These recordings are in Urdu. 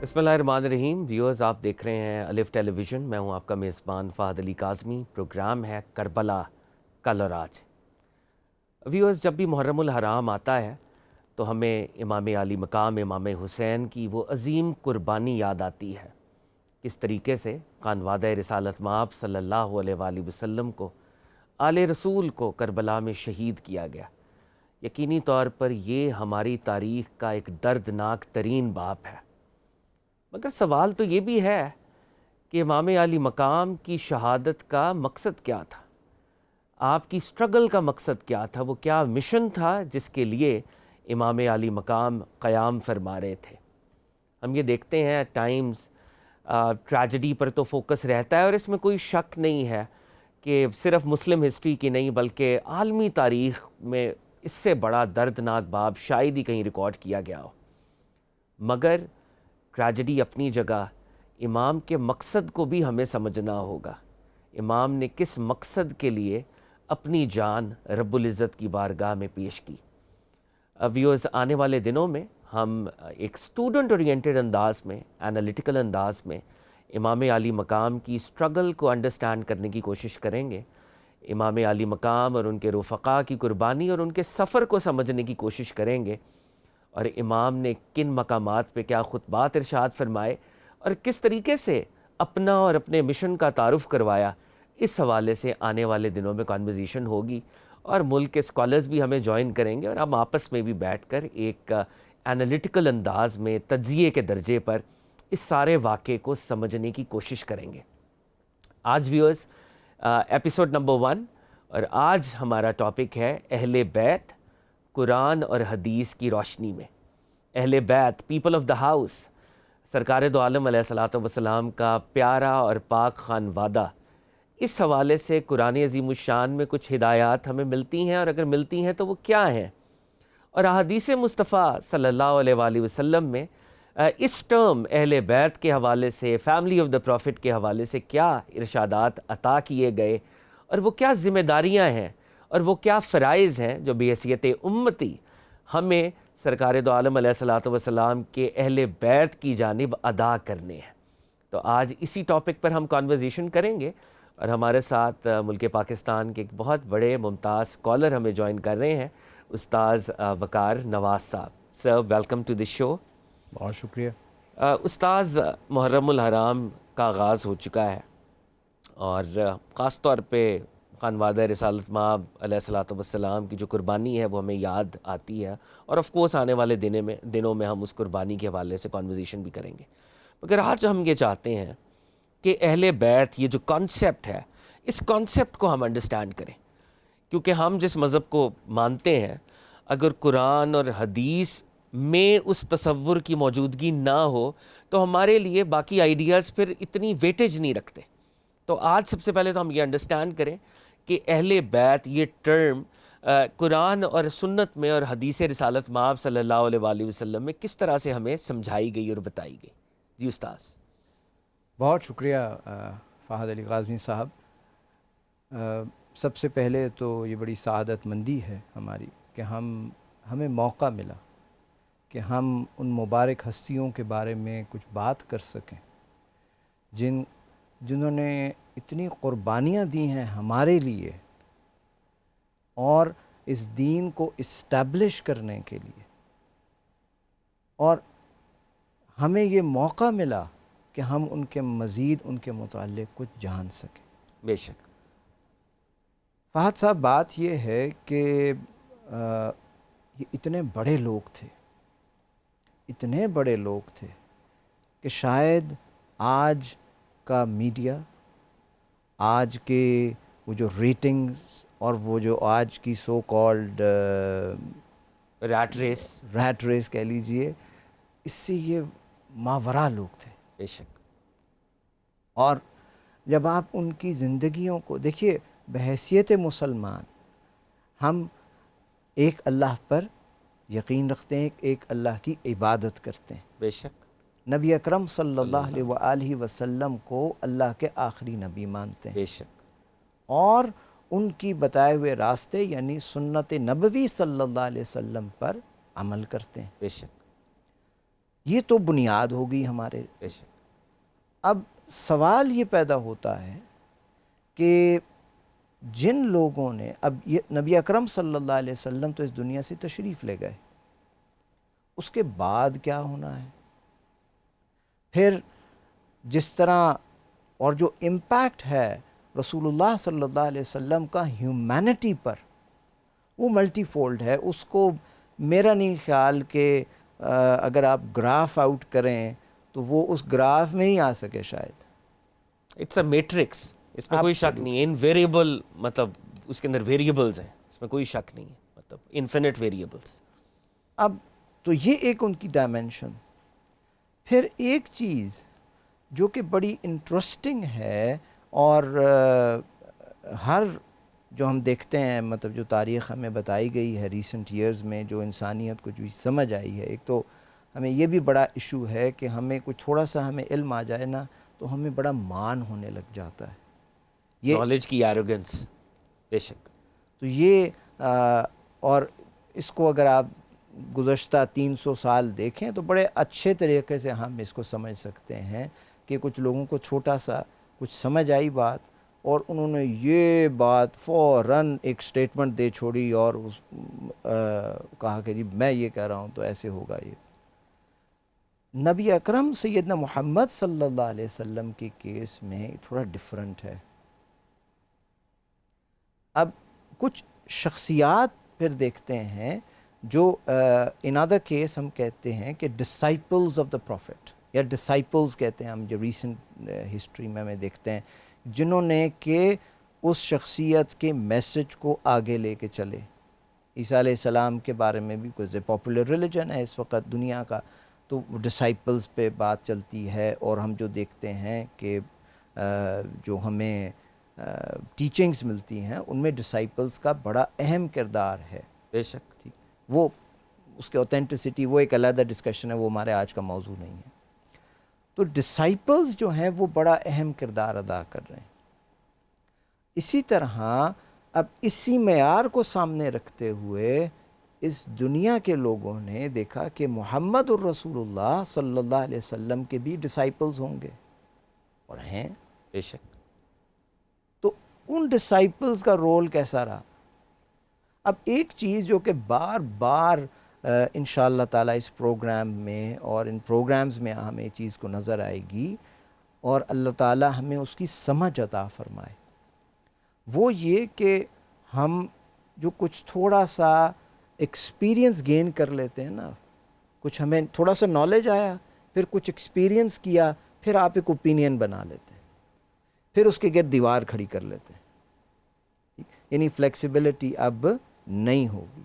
بسم اللہ الرحمن الرحیم. ویورز، آپ دیکھ رہے ہیں الف ٹیلی ویژن. میں ہوں آپ کا میزبان فہد علی کاظمی. پروگرام ہے کربلا کل اور آج. ویورز، جب بھی محرم الحرام آتا ہے تو ہمیں امام علی مقام امام حسین کی وہ عظیم قربانی یاد آتی ہے. کس طریقے سے خانوادہ رسالت مآب صلی اللہ علیہ وآلہ وسلم کو، آل رسول کو کربلا میں شہید کیا گیا. یقینی طور پر یہ ہماری تاریخ کا ایک دردناک ترین باب ہے. مگر سوال تو یہ بھی ہے کہ امام علی مقام کی شہادت کا مقصد کیا تھا؟ آپ کی سٹرگل کا مقصد کیا تھا؟ وہ کیا مشن تھا جس کے لیے امام علی مقام قیام فرما رہے تھے؟ ہم یہ دیکھتے ہیں ایٹ ٹائمز ٹریجڈی پر تو فوکس رہتا ہے، اور اس میں کوئی شک نہیں ہے کہ صرف مسلم ہسٹری کی نہیں بلکہ عالمی تاریخ میں اس سے بڑا دردناک باب شاید ہی کہیں ریکارڈ کیا گیا ہو. مگر ٹریجڈی اپنی جگہ، امام کے مقصد کو بھی ہمیں سمجھنا ہوگا. امام نے کس مقصد کے لیے اپنی جان رب العزت کی بارگاہ میں پیش کی. ویورز، آنے والے دنوں میں ہم ایک اسٹوڈنٹ اورینٹڈ انداز میں، انالیٹیکل انداز میں امام علی مقام کی سٹرگل کو انڈرسٹینڈ کرنے کی کوشش کریں گے. امام علی مقام اور ان کے رفقا کی قربانی اور ان کے سفر کو سمجھنے کی کوشش کریں گے، اور امام نے کن مقامات پہ کیا خطبات ارشاد فرمائے اور کس طریقے سے اپنا اور اپنے مشن کا تعارف کروایا. اس حوالے سے آنے والے دنوں میں کانورزیشن ہوگی، اور ملک کے اسکالرز بھی ہمیں جوائن کریں گے، اور ہم آپس میں بھی بیٹھ کر ایک انالیٹیکل انداز میں تجزیے کے درجے پر اس سارے واقعے کو سمجھنے کی کوشش کریں گے. آج ویورز ایپیسوڈ نمبر 1، اور آج ہمارا ٹاپک ہے اہل بیت قرآن اور حدیث کی روشنی میں. اہل بیت، پیپل آف دا ہاؤس، سرکار دو عالم علیہ الصلوۃ والسلام کا پیارا اور پاک خانوادہ. اس حوالے سے قرآن عظیم الشان میں کچھ ہدایات ہمیں ملتی ہیں، اور اگر ملتی ہیں تو وہ کیا ہیں؟ اور احادیث مصطفیٰ صلی اللہ علیہ وآلہ وسلم میں اس ٹرم اہل بیت کے حوالے سے، فیملی آف دا پروفٹ کے حوالے سے کیا ارشادات عطا کیے گئے، اور وہ کیا ذمہ داریاں ہیں، اور وہ کیا فرائض ہیں جو بحیثیت امتی ہمیں سرکار دو عالم علیہ الصلوۃ والسلام کے اہل بیت کی جانب ادا کرنے ہیں. تو آج اسی ٹاپک پر ہم کانورزیشن کریں گے، اور ہمارے ساتھ ملک پاکستان کے ایک بہت بڑے ممتاز اسکالر ہمیں جوائن کر رہے ہیں، استاذ وقار نواز صاحب. سر، ویلکم ٹو دی شو. بہت شکریہ. استاذ، محرم الحرام کا آغاز ہو چکا ہے، اور خاص طور پہ خانوادہ رسالت مآب علیہ الصلوۃ والسلام کی جو قربانی ہے وہ ہمیں یاد آتی ہے، اور آف کورس آنے والے دنوں میں ہم اس قربانی کے حوالے سے کانورزیشن بھی کریں گے. مگر آج ہم یہ چاہتے ہیں کہ اہل بیت، یہ جو کانسیپٹ ہے، اس کانسیپٹ کو ہم انڈرسٹینڈ کریں، کیونکہ ہم جس مذہب کو مانتے ہیں، اگر قرآن اور حدیث میں اس تصور کی موجودگی نہ ہو تو ہمارے لیے باقی آئیڈیاز پھر اتنی ویٹیج نہیں رکھتے. تو آج سب سے پہلے تو ہم یہ انڈرسٹینڈ کریں کہ اہل بیت یہ ٹرم قرآن اور سنت میں اور حدیث رسالت مآب صلی اللہ علیہ وآلہ وسلم میں کس طرح سے ہمیں سمجھائی گئی اور بتائی گئی. جی استاذ. بہت شکریہ فہد علی کاظمی صاحب. سب سے پہلے تو یہ بڑی سعادت مندی ہے ہماری کہ ہمیں موقع ملا کہ ہم ان مبارک ہستیوں کے بارے میں کچھ بات کر سکیں جنہوں نے اتنی قربانیاں دی ہیں ہمارے لیے اور اس دین کو اسٹیبلش کرنے کے لیے، اور ہمیں یہ موقع ملا کہ ہم ان کے مزید ان کے متعلق کچھ جان سکیں. بے شک. فہد صاحب، بات یہ ہے کہ یہ اتنے بڑے لوگ تھے کہ شاید آج کا میڈیا، آج کے وہ جو ریٹنگز اور وہ جو آج کی سو کالڈ ریٹ ریس کہہ لیجئے، اس سے یہ ماورا لوگ تھے. بے شک. اور جب آپ ان کی زندگیوں کو دیکھیے، بحیثیت مسلمان ہم ایک اللہ پر یقین رکھتے ہیں، ایک اللہ کی عبادت کرتے ہیں. بے شک. نبی اکرم صلی اللہ علیہ وآلہ وسلم کو اللہ کے آخری نبی مانتے ہیں. بے شک. اور ان کی بتائے ہوئے راستے یعنی سنت نبوی صلی اللہ علیہ وسلم پر عمل کرتے ہیں. بے شک. یہ تو بنیاد ہوگی ہمارے. بے شک. اب سوال یہ پیدا ہوتا ہے کہ جن لوگوں نے اب یہ نبی اکرم صلی اللہ علیہ وسلم تو اس دنیا سے تشریف لے گئے، اس کے بعد کیا ہونا ہے؟ پھر جس طرح اور جو امپیکٹ ہے رسول اللہ صلی اللہ علیہ وسلم کا ہیومینٹی پر، وہ ملٹی فولڈ ہے. اس کو میرا نہیں خیال کہ اگر آپ گراف آؤٹ کریں تو وہ اس گراف میں ہی آ سکے شاید. اٹس اے میٹرکس، اس میں کوئی شک نہیں ہے. انویریبل مطلب اس کے اندر ویریبلز ہیں، اس میں کوئی شک نہیں ہے، مطلب انفینٹ ویریبلز. اب تو یہ ایک ان کی ڈائمینشن. پھر ایک چیز جو کہ بڑی انٹرسٹنگ ہے اور ہر جو ہم دیکھتے ہیں، مطلب جو تاریخ ہمیں بتائی گئی ہے ریسنٹ ایئرز میں، جو انسانیت کو جو سمجھ آئی ہے، ایک تو ہمیں یہ بھی بڑا ایشو ہے کہ ہمیں کچھ تھوڑا سا ہمیں علم آ جائے نا تو ہمیں بڑا مان ہونے لگ جاتا ہے. یہ نالج کی ایروگنس. بے شک. تو یہ اور اس کو اگر آپ گزشتہ 300 سال دیکھیں تو بڑے اچھے طریقے سے ہم اس کو سمجھ سکتے ہیں کہ کچھ لوگوں کو چھوٹا سا کچھ سمجھ آئی بات اور انہوں نے یہ بات فوراً ایک سٹیٹمنٹ دے چھوڑی اور کہا کہ جی میں یہ کہہ رہا ہوں تو ایسے ہوگا. یہ نبی اکرم سیدنا محمد صلی اللہ علیہ وسلم کے کیس میں تھوڑا ڈیفرنٹ ہے. اب کچھ شخصیات پھر دیکھتے ہیں جو ان ادر کیس ہم کہتے ہیں کہ ڈسائپلز آف دا پروفٹ، یا ڈسائپلز کہتے ہیں ہم، جو ریسنٹ ہسٹری میں ہمیں دیکھتے ہیں جنہوں نے کہ اس شخصیت کے میسج کو آگے لے کے چلے. عیسیٰ علیہ السلام کے بارے میں بھی کوئی پاپولر ریلیجن ہے اس وقت دنیا کا، تو ڈسائپلز پہ بات چلتی ہے. اور ہم جو دیکھتے ہیں کہ جو ہمیں ٹیچنگز ملتی ہیں ان میں ڈسائپلز کا بڑا اہم کردار ہے. بے شک. وہ اس کے اوتھینٹسٹی وہ ایک علیحدہ ڈسکشن ہے، وہ ہمارے آج کا موضوع نہیں ہے. تو ڈسائپلز جو ہیں وہ بڑا اہم کردار ادا کر رہے ہیں. اسی طرح اب اسی معیار کو سامنے رکھتے ہوئے اس دنیا کے لوگوں نے دیکھا کہ محمد الرسول اللہ صلی اللہ علیہ وسلم کے بھی ڈسائپلز ہوں گے اور ہیں. بے شک. تو ان ڈسائپلز کا رول کیسا رہا؟ اب ایک چیز جو کہ بار بار انشاءاللہ تعالیٰ اس پروگرام میں اور ان پروگرامز میں ہمیں یہ چیز کو نظر آئے گی اور اللہ تعالیٰ ہمیں اس کی سمجھ عطا فرمائے، وہ یہ کہ ہم جو کچھ تھوڑا سا ایکسپیرینس گین کر لیتے ہیں نا، کچھ ہمیں تھوڑا سا نالج آیا، پھر کچھ ایکسپیرینس کیا، پھر آپ ایک اوپینین بنا لیتے ہیں، پھر اس کے گرد دیوار کھڑی کر لیتے ہیں. یعنی فلیکسیبلٹی اب نہیں ہوگی.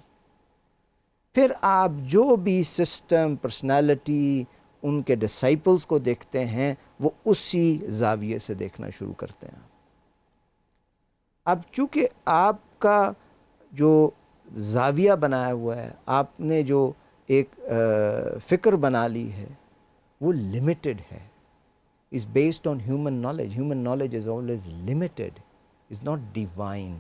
پھر آپ جو بھی سسٹم، پرسنالٹی ان کے ڈسائپلز کو دیکھتے ہیں وہ اسی زاویے سے دیکھنا شروع کرتے ہیں. اب چونکہ آپ کا جو زاویہ بنایا ہوا ہے، آپ نے جو ایک فکر بنا لی ہے وہ لمیٹڈ ہے، is based on human knowledge. Human knowledge is always limited, is not divine.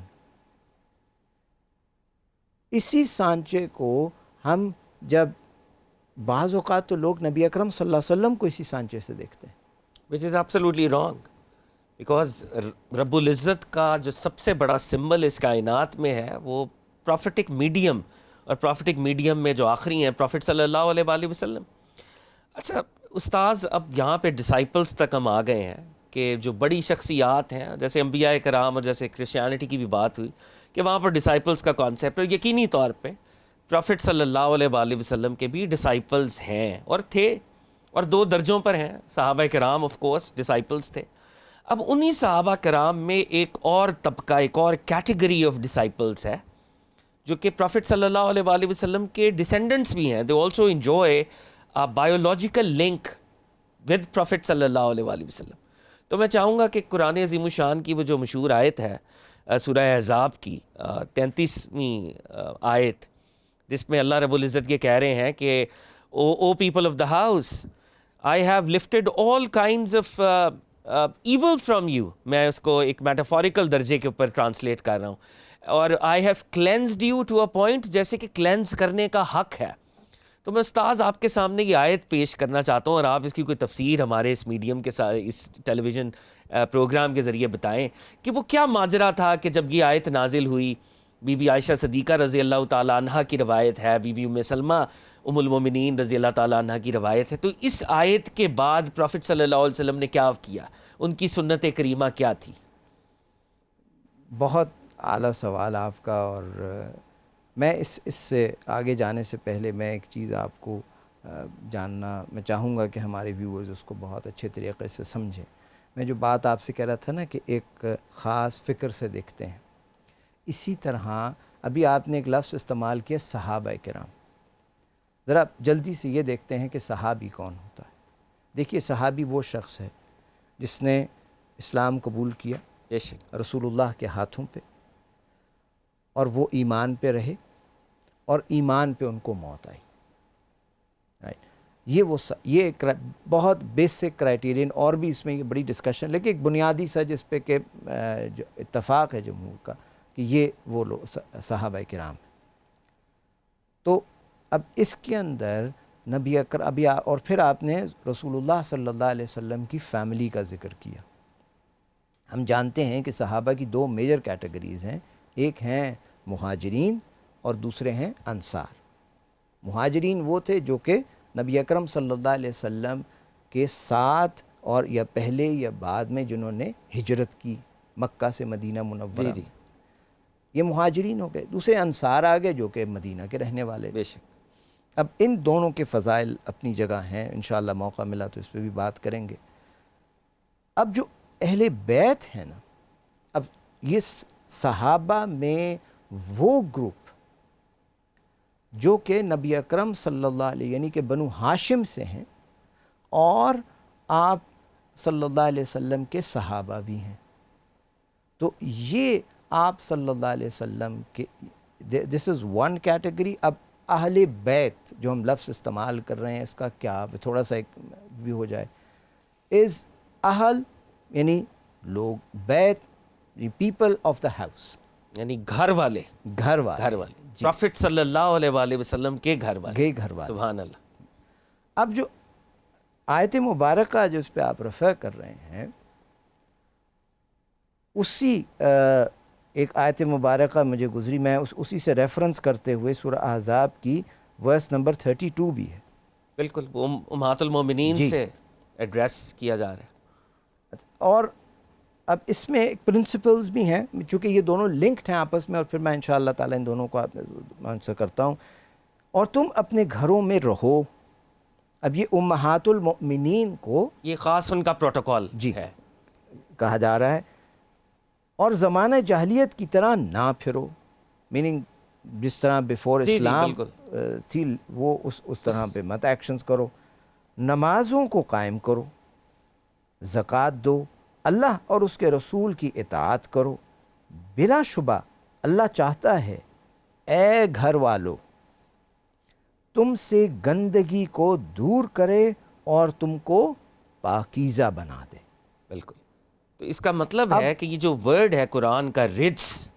اسی سانچے کو ہم جب بعض اوقات تو لوگ نبی اکرم صلی اللہ علیہ وسلم کو اسی سانچے سے دیکھتے ہیں، which is absolutely wrong, because رب العزت کا جو سب سے بڑا سمبل اس کائنات میں ہے وہ پروفیٹک میڈیم، اور پروفیٹک میڈیم میں جو آخری ہیں پروفٹ صلی اللہ علیہ وآلہ وسلم. اچھا استاذ، اب یہاں پہ ڈسائپلز تک ہم آ گئے ہیں کہ جو بڑی شخصیات ہیں جیسے انبیاء کرام اور جیسے کرسچینٹی کی بھی بات ہوئی کہ وہاں پر ڈسائپلز کا کانسیپٹ ہے. یقینی طور پہ پروفٹ صلی اللہ علیہ وآلہ وسلم کے بھی ڈسائپلز ہیں اور تھے، اور دو درجوں پر ہیں. صحابہ کرام آف کورس ڈسائپلز تھے. اب انہی صحابہ کرام میں ایک اور طبقہ، ایک اور کیٹیگری آف ڈسائپلز ہے جو کہ پروفٹ صلی اللہ علیہ وآلہ وسلم کے ڈیسینڈنٹس بھی ہیں. They also enjoy biological link with prophet صلی اللہ علیہ وآلہ وسلم. تو میں چاہوں گا کہ قرآن عظیم الشان کی وہ جو مشہور آیت ہے سورہ احزاب کی 33ویں آیت، جس میں اللہ رب العزت یہ کہہ رہے ہیں کہ O people of the house I have lifted all kinds of evil from you. میں اس کو ایک میٹافوریکل درجے کے اوپر ٹرانسلیٹ کر رہا ہوں. اور I have cleansed you to a point, جیسے کہ کلینز کرنے کا حق ہے. تو میں استاذ آپ کے سامنے یہ آیت پیش کرنا چاہتا ہوں اور آپ اس کی کوئی تفسیر ہمارے اس میڈیم کے ساتھ اس ٹیلی ویژن پروگرام کے ذریعے بتائیں کہ وہ کیا ماجرا تھا کہ جب یہ آیت نازل ہوئی. بی بی عائشہ صدیقہ رضی اللہ تعالیٰ عنہ کی روایت ہے, بی بی ام سلمہ ام المومنین رضی اللہ تعالیٰ عنہ کی روایت ہے, تو اس آیت کے بعد پروفٹ صلی اللہ علیہ وسلم نے کیا کیا, ان کی سنت کریمہ کیا تھی؟ بہت اعلیٰ سوال آپ کا, اور میں اس سے آگے جانے سے پہلے میں ایک چیز آپ کو جاننا میں چاہوں گا کہ ہمارے ویورز اس کو بہت اچھے طریقے سے سمجھیں. میں جو بات آپ سے کہہ رہا تھا نا کہ ایک خاص فکر سے دیکھتے ہیں, اسی طرح ابھی آپ نے ایک لفظ استعمال کیا صحابہ کرام. ذرا جلدی سے یہ دیکھتے ہیں کہ صحابی کون ہوتا ہے. دیکھیے صحابی وہ شخص ہے جس نے اسلام قبول کیا رسول اللہ کے ہاتھوں پہ, اور وہ ایمان پہ رہے اور ایمان پہ ان کو موت آئی. یہ ایک بہت بیسک کرائیٹیرین, اور بھی اس میں یہ بڑی ڈسکشن, لیکن ایک بنیادی سا جس پہ کہ جو اتفاق ہے جمہور کا کہ یہ وہ لوگ صحابہ کرام ہیں. تو اب اس کے اندر نبی اکرم ابھی اور پھر آپ نے رسول اللہ صلی اللہ علیہ وسلم کی فیملی کا ذکر کیا. ہم جانتے ہیں کہ صحابہ کی دو میجر کیٹیگریز ہیں, ایک ہیں مہاجرین اور دوسرے ہیں انصار. مہاجرین وہ تھے جو کہ نبی اکرم صلی اللہ علیہ وسلم کے ساتھ اور یا پہلے یا بعد میں جنہوں نے ہجرت کی مکہ سے مدینہ منورہ. جی یہ مہاجرین ہو گئے. دوسرے انصار آ گئے جو کہ مدینہ کے رہنے والے. بے شک. اب ان دونوں کے فضائل اپنی جگہ ہیں, انشاءاللہ موقع ملا تو اس پہ بھی بات کریں گے. اب جو اہل بیت ہیں نا, اب یہ صحابہ میں وہ گروپ جو کہ نبی اکرم صلی اللہ علیہ یعنی کہ بنو ہاشم سے ہیں, اور آپ صلی اللہ علیہ وسلم کے صحابہ بھی ہیں. تو یہ آپ صلی اللہ علیہ وسلم کے دس از ون کیٹیگری. اب اہل بیت جو ہم لفظ استعمال کر رہے ہیں, اس کا کیا تھوڑا سا ایک بھی ہو جائے, از اہل یعنی لوگ, بیت پیپل آف دا ہاؤس یعنی گھر والے. پروفٹ صلی اللہ علیہ وآلہ وسلم کے گھر والے. سبحان اللہ. اب جو آیت مبارکہ جو اس پہ آپ رفع کر رہے ہیں, اسی ایک آیت مبارکہ مجھے گزری, میں اسی سے ریفرنس کرتے ہوئے سورہ احزاب کی ورس نمبر 32 بھی ہے. بالکل, وہ امہات المومنین سے ایڈریس کیا جا رہا ہے. اور اب اس میں ایک پرنسپلز بھی ہیں, چونکہ یہ دونوں لنکڈ ہیں آپس میں, اور پھر میں انشاءاللہ تعالی ان دونوں کو آنسر کرتا ہوں. اور تم اپنے گھروں میں رہو. اب یہ امہات المؤمنین کو یہ خاص ان کا پروٹوکول ہے کہا جا رہا ہے, اور زمانہ جاہلیت کی طرح نہ پھرو, میننگ جس طرح بیفور اسلام تھی وہ اس طرح پہ مت ایکشنز کرو. نمازوں کو قائم کرو, زکوٰۃ دو, اللہ اور اس کے رسول کی اطاعت کرو. بلا شبہ اللہ چاہتا ہے اے گھر والو تم سے گندگی کو دور کرے اور تم کو پاکیزہ بنا دے. بالکل. تو اس کا مطلب ہے کہ یہ جو ورڈ ہے قرآن کا رجس,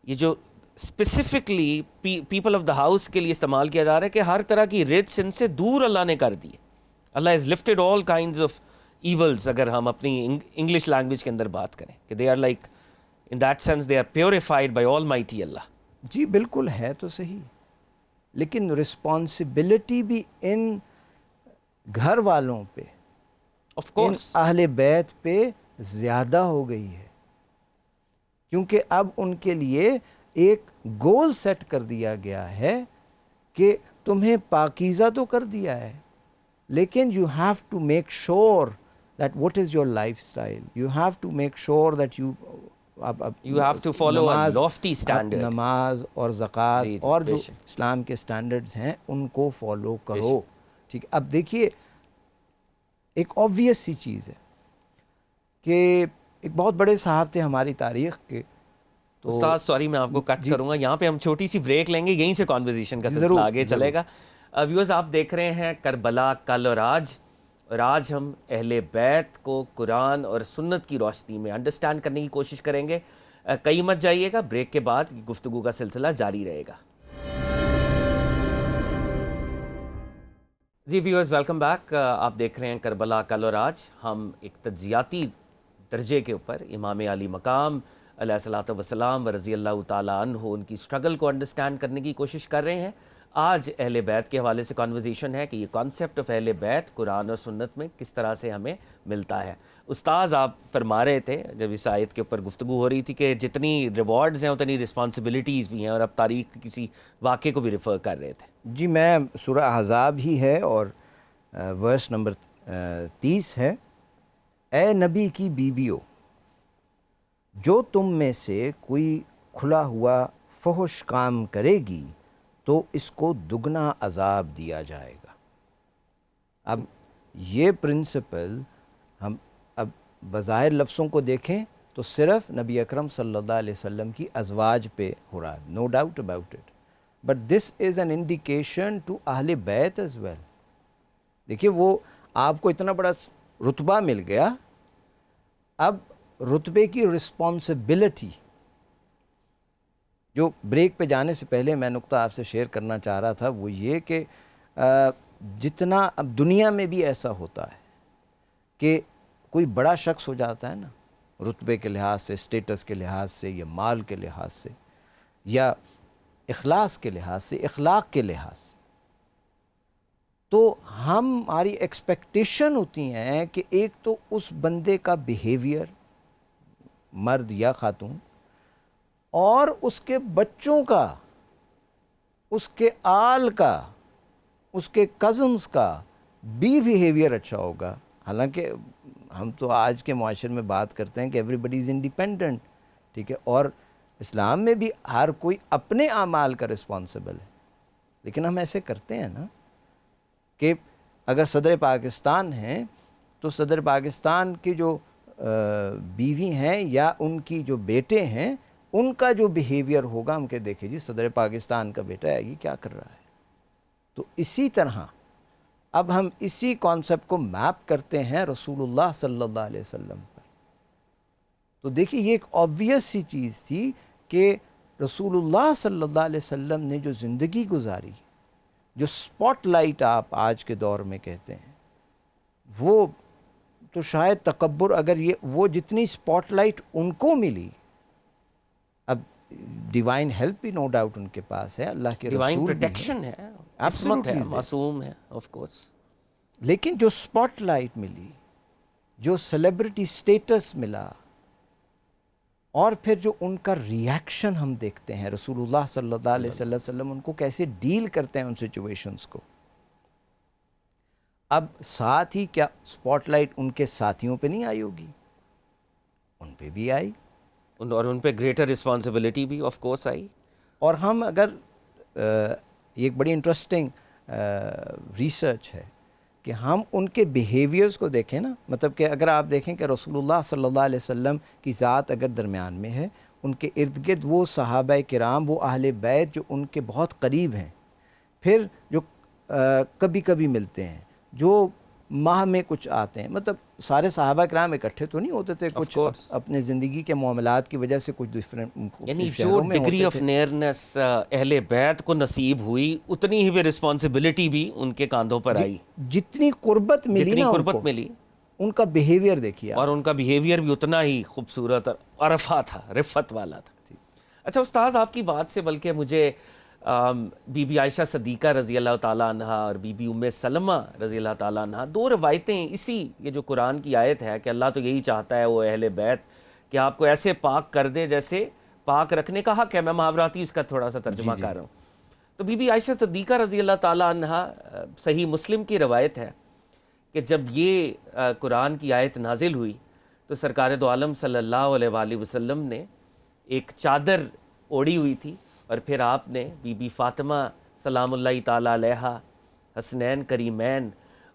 یہ جو specifically people of the house کے لیے استعمال کیا جا رہا ہے کہ ہر طرح کی رجس ان سے دور اللہ نے کر دی. اللہ is lifted all kinds of evils, اگر ہم اپنی انگلش لینگویج کے اندر بات کریں کہ they are like in that sense they are purified by almighty Allah. جی بالکل ہے تو صحیح, لیکن رسپانسبلٹی بھی ان گھر والوں پہ, آف کورس اہل بیت پہ زیادہ ہو گئی ہے, کیونکہ اب ان کے لیے ایک گول سیٹ کر دیا گیا ہے کہ تمہیں پاکیزہ تو کر دیا ہے, لیکن you have to make sure that what is your lifestyle, you have to make sure that you have to follow a lofty standard. نماز اور زکوٰۃ اور جو اسلام کے سٹینڈرڈز ہیں ان کو فالو کرو. ٹھیک ہے. اب دیکھیے ایک آبویس سی چیز ہے کہ ایک بہت بڑے صاحب تھے ہماری تاریخ کے. استاد سوری میں آپ کو کٹ کروں گا, یہاں پہ ہم چھوٹی سی بریک لیں گے, یہیں سے کانورزیشن کا سلسلہ آگے چلے گا. ویورز آپ دیکھ رہے ہیں کربلا کل اور آج ہم اہل بیت کو قرآن اور سنت کی روشنی میں انڈرسٹینڈ کرنے کی کوشش کریں گے. کہیں مت جائیے گا, بریک کے بعد گفتگو کا سلسلہ جاری رہے گا. جی ویورز ویلکم بیک. آپ دیکھ رہے ہیں کربلا کل اور آج. ہم ایک تجزیاتی درجے کے اوپر امام علی مقام علیہ الصلوۃ والسلام و رضی اللہ تعالیٰ عنہ ان کی سٹرگل کو انڈرسٹینڈ کرنے کی کوشش کر رہے ہیں. آج اہل بیت کے حوالے سے کانورزیشن ہے کہ یہ کانسیپٹ آف اہل بیت قرآن اور سنت میں کس طرح سے ہمیں ملتا ہے. استاذ آپ فرما رہے تھے جب اس آیت کے اوپر گفتگو ہو رہی تھی کہ جتنی ریوارڈز ہیں اتنی رسپانسبلٹیز بھی ہیں، اور اب تاریخ کسی واقعے کو بھی ریفر کر رہے تھے. جی میں سورہ احزاب ہی ہے اور ورس نمبر 30 ہے. اے نبی کی بیویوں، جو تم میں سے کوئی کھلا ہوا فحش کام کرے گی تو اس کو دگنا عذاب دیا جائے گا. اب یہ پرنسپل ہم اب بظاہر لفظوں کو دیکھیں تو صرف نبی اکرم صلی اللہ علیہ وسلم کی ازواج پہ ہو رہا ہے، no doubt about it, but this is an indication to اہل بیت ایز ویل. دیکھیے وہ آپ کو اتنا بڑا رتبہ مل گیا، اب رتبے کی رسپانسبلٹی. جو بریک پہ جانے سے پہلے میں نقطہ آپ سے شیئر کرنا چاہ رہا تھا وہ یہ کہ جتنا اب دنیا میں بھی ایسا ہوتا ہے کہ کوئی بڑا شخص ہو جاتا ہے نا، رتبے کے لحاظ سے، اسٹیٹس کے لحاظ سے، یا مال کے لحاظ سے، یا اخلاص کے لحاظ سے، اخلاق کے لحاظ سے، تو ہماری ایکسپیکٹیشن ہوتی ہیں کہ ایک تو اس بندے کا بیہیویئر، مرد یا خاتون، اور اس کے بچوں کا، اس کے آل کا، اس کے کزنز کا بھی بیہیویئر اچھا ہوگا. حالانکہ ہم تو آج کے معاشرے میں بات کرتے ہیں کہ ایوری بڈی از انڈیپینڈنٹ، ٹھیک ہے، اور اسلام میں بھی ہر کوئی اپنے اعمال کا رسپانسبل ہے. لیکن ہم ایسے کرتے ہیں نا کہ اگر صدر پاکستان ہیں تو صدر پاکستان کی جو بیوی ہیں یا ان کی جو بیٹے ہیں ان کا جو بیہیویئر ہوگا ہم کہ دیکھیں جی صدر پاکستان کا بیٹا ہے، یہ کیا کر رہا ہے. تو اسی طرح اب ہم اسی کانسیپٹ کو میپ کرتے ہیں رسول اللہ صلی اللہ علیہ وسلم پر. تو دیکھیے یہ ایک آبویس سی چیز تھی کہ رسول اللہ صلی اللہ علیہ وسلم نے جو زندگی گزاری، جو سپاٹ لائٹ آپ آج کے دور میں کہتے ہیں، وہ تو شاید تکبر، اگر یہ وہ جتنی سپاٹ لائٹ ان کو ملی، اب ڈیوائن ہیلپ بھی نو ڈاؤٹ ان کے پاس ہے، اللہ کے ڈیوائن رسول بھی پروٹیکشن ہے، عصمت ہے، Absolutely. معصوم ہے آف کورس. لیکن جو سپاٹ لائٹ ملی، جو سیلیبریٹی سٹیٹس ملا، اور پھر جو ان کا ریاکشن ہم دیکھتے ہیں، رسول اللہ صلی اللہ علیہ وسلم ان کو کیسے ڈیل کرتے ہیں ان سچویشنز کو. اب ساتھ ہی کیا سپاٹ لائٹ ان کے ساتھیوں پہ نہیں آئی ہوگی؟ ان پہ بھی آئی، اور ان پہ گریٹر رسپانسبلٹی بھی آف کورس آئی. اور ہم اگر یہ ایک بڑی انٹرسٹنگ ریسرچ ہے کہ ہم ان کے بیہیویئرز کو دیکھیں نا، مطلب کہ اگر آپ دیکھیں کہ رسول اللہ صلی اللہ علیہ وسلم کی ذات اگر درمیان میں ہے، ان کے ارد گرد وہ صحابہ کرام، وہ اہل بیت جو ان کے بہت قریب ہیں، پھر جو کبھی کبھی ملتے ہیں، جو ماہ میں کچھ آتے ہیں، مطلب سارے صحابہ کرام اکٹھے تو نہیں ہوتے تھے، کچھ اپنے زندگی کے معاملات کی وجہ سے کچھ ڈفرینٹ یعنی جو ڈگری آف نیئرنس اہل بیت کو نصیب ہوئی اتنی ہی رسپانسبلٹی بھی ان کے کاندھوں پر آئی. جتنی قربت ملی جتنی نا قربت ملی، ان کا بیہیویئر دیکھیے، اور ان کا بیہیویئر بھی اتنا ہی خوبصورت اور عرفہ تھا، رفت والا تھا. اچھا استاذ، آپ کی بات سے بلکہ مجھے بی بی عائشہ صدیقہ رضی اللہ تعالیٰ عنہ اور بی بی ام سلمہ رضی اللہ تعالیٰ عنہ، دو روایتیں اسی، یہ جو قرآن کی آیت ہے کہ اللہ تو یہی چاہتا ہے وہ اہل بیت کہ آپ کو ایسے پاک کر دے جیسے پاک رکھنے کا حق ہے. میں محاوراتی اس کا تھوڑا سا ترجمہ کر رہا ہوں. تو بی بی عائشہ صدیقہ رضی اللہ تعالیٰ عنہ، صحیح مسلم کی روایت ہے کہ جب یہ قرآن کی آیت نازل ہوئی تو سرکار دو عالم صلی اللہ علیہ وآلہ وسلم نے ایک چادر اوڑھی ہوئی تھی، اور پھر آپ نے بی بی فاطمہ سلام اللہ تعالیٰ علیہ، حسنین کریمین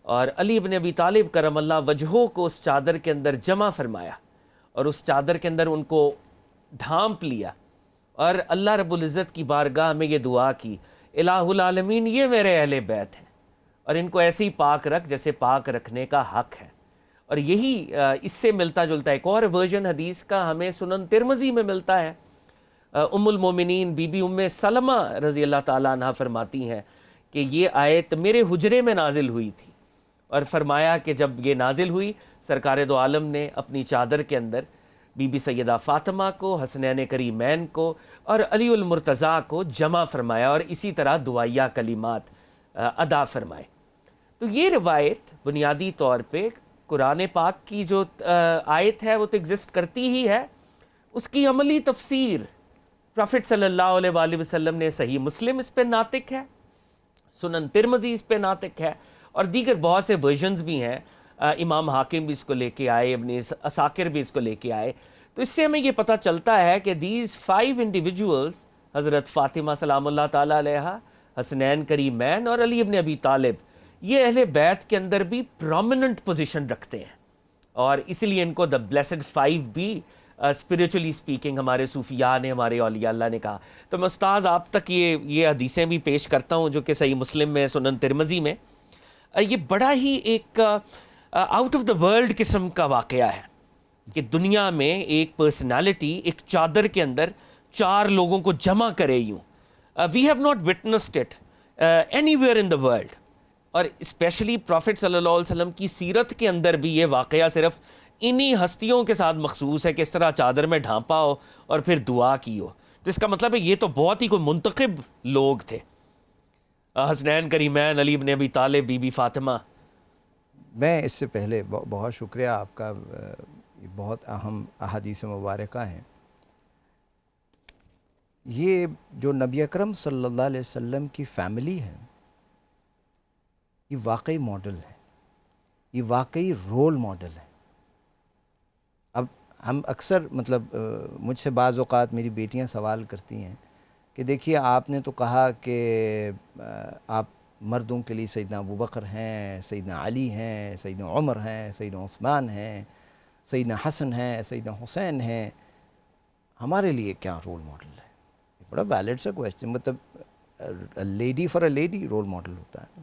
اور علی ابن ابی طالب کرم اللہ وجہہ کو اس چادر کے اندر جمع فرمایا، اور اس چادر کے اندر ان کو ڈھانپ لیا، اور اللہ رب العزت کی بارگاہ میں یہ دعا کی، الہ العالمین یہ میرے اہل بیت ہیں، اور ان کو ایسے ہی پاک رکھ جیسے پاک رکھنے کا حق ہے. اور یہی اس سے ملتا جلتا ایک اور ورژن حدیث کا ہمیں سنن ترمذی میں ملتا ہے. ام المومنین بی بی ام سلمہ رضی اللہ تعالیٰ عنہ فرماتی ہیں کہ یہ آیت میرے حجرے میں نازل ہوئی تھی، اور فرمایا کہ جب یہ نازل ہوئی سرکار دو عالم نے اپنی چادر کے اندر بی بی سیدہ فاطمہ کو، حسنین کریمین کو اور علی المرتضیٰ کو جمع فرمایا، اور اسی طرح دعائیہ کلمات ادا فرمائے۔ تو یہ روایت بنیادی طور پہ قرآن پاک کی جو آیت ہے وہ تو ایگزسٹ کرتی ہی ہے، اس کی عملی تفسیر پروفٹ صلی اللہ علیہ وآلہ وسلم نے صحیح مسلم اس پہ ناطق ہے، سنن ترمذی اس پہ ناطق ہے، اور دیگر بہت سے ورژنز بھی ہیں، امام حاکم بھی اس کو لے کے آئے، ابن عساکر بھی اس کو لے کے آئے۔ تو اس سے ہمیں یہ پتہ چلتا ہے کہ دیز 5 انڈیویجولز، حضرت فاطمہ سلام اللہ تعالیٰ علیہا، حسنین کریمین اور علی ابن ابی طالب، یہ اہل بیت کے اندر بھی پرومیننٹ پوزیشن رکھتے ہیں، اور اس لیے ان کو دا بلیسڈ 5 بھی اسپریچولی سپیکنگ ہمارے صوفیاء نے، ہمارے اولیاء اللہ نے کہا۔ تو میں استاذ آپ تک یہ حدیثیں بھی پیش کرتا ہوں جو کہ صحیح مسلم میں، سنن ترمذی میں۔ یہ بڑا ہی ایک آؤٹ آف دا ورلڈ قسم کا واقعہ ہے کہ دنیا میں ایک پرسنالٹی ایک چادر کے اندر 4 لوگوں کو جمع کرے یوں۔ We have not witnessed it anywhere in the world, اور اسپیشلی پروفٹ صلی اللہ علیہ وسلم کی سیرت کے اندر بھی یہ واقعہ صرف انہی ہستیوں کے ساتھ مخصوص ہے کہ اس طرح چادر میں ڈھانپا ہو اور پھر دعا کی ہو۔ تو اس کا مطلب ہے یہ تو بہت ہی کوئی منتخب لوگ تھے، حسنین کریمین، علی ابن ابی طالب، بی بی فاطمہ۔ میں اس سے پہلے بہت شکریہ آپ کا، یہ بہت اہم احادیث مبارکہ ہیں۔ یہ جو نبی اکرم صلی اللہ علیہ وسلم کی فیملی ہے، یہ واقعی ماڈل ہے، یہ واقعی رول ماڈل ہے۔ اب ہم اکثر مجھ سے بعض اوقات میری بیٹیاں سوال کرتی ہیں کہ دیکھیے آپ نے تو کہا کہ آپ مردوں کے لیے سیدنا ابوبکر ہیں، سیدنا علی ہیں، سیدنا عمر ہیں، سیدنا عثمان ہیں، سیدنا حسن ہیں، سیدنا حسین ہیں، ہمارے لیے کیا رول ماڈل ہے؟ بڑا ویلڈ سا question, lady for a lady role model ہوتا ہے،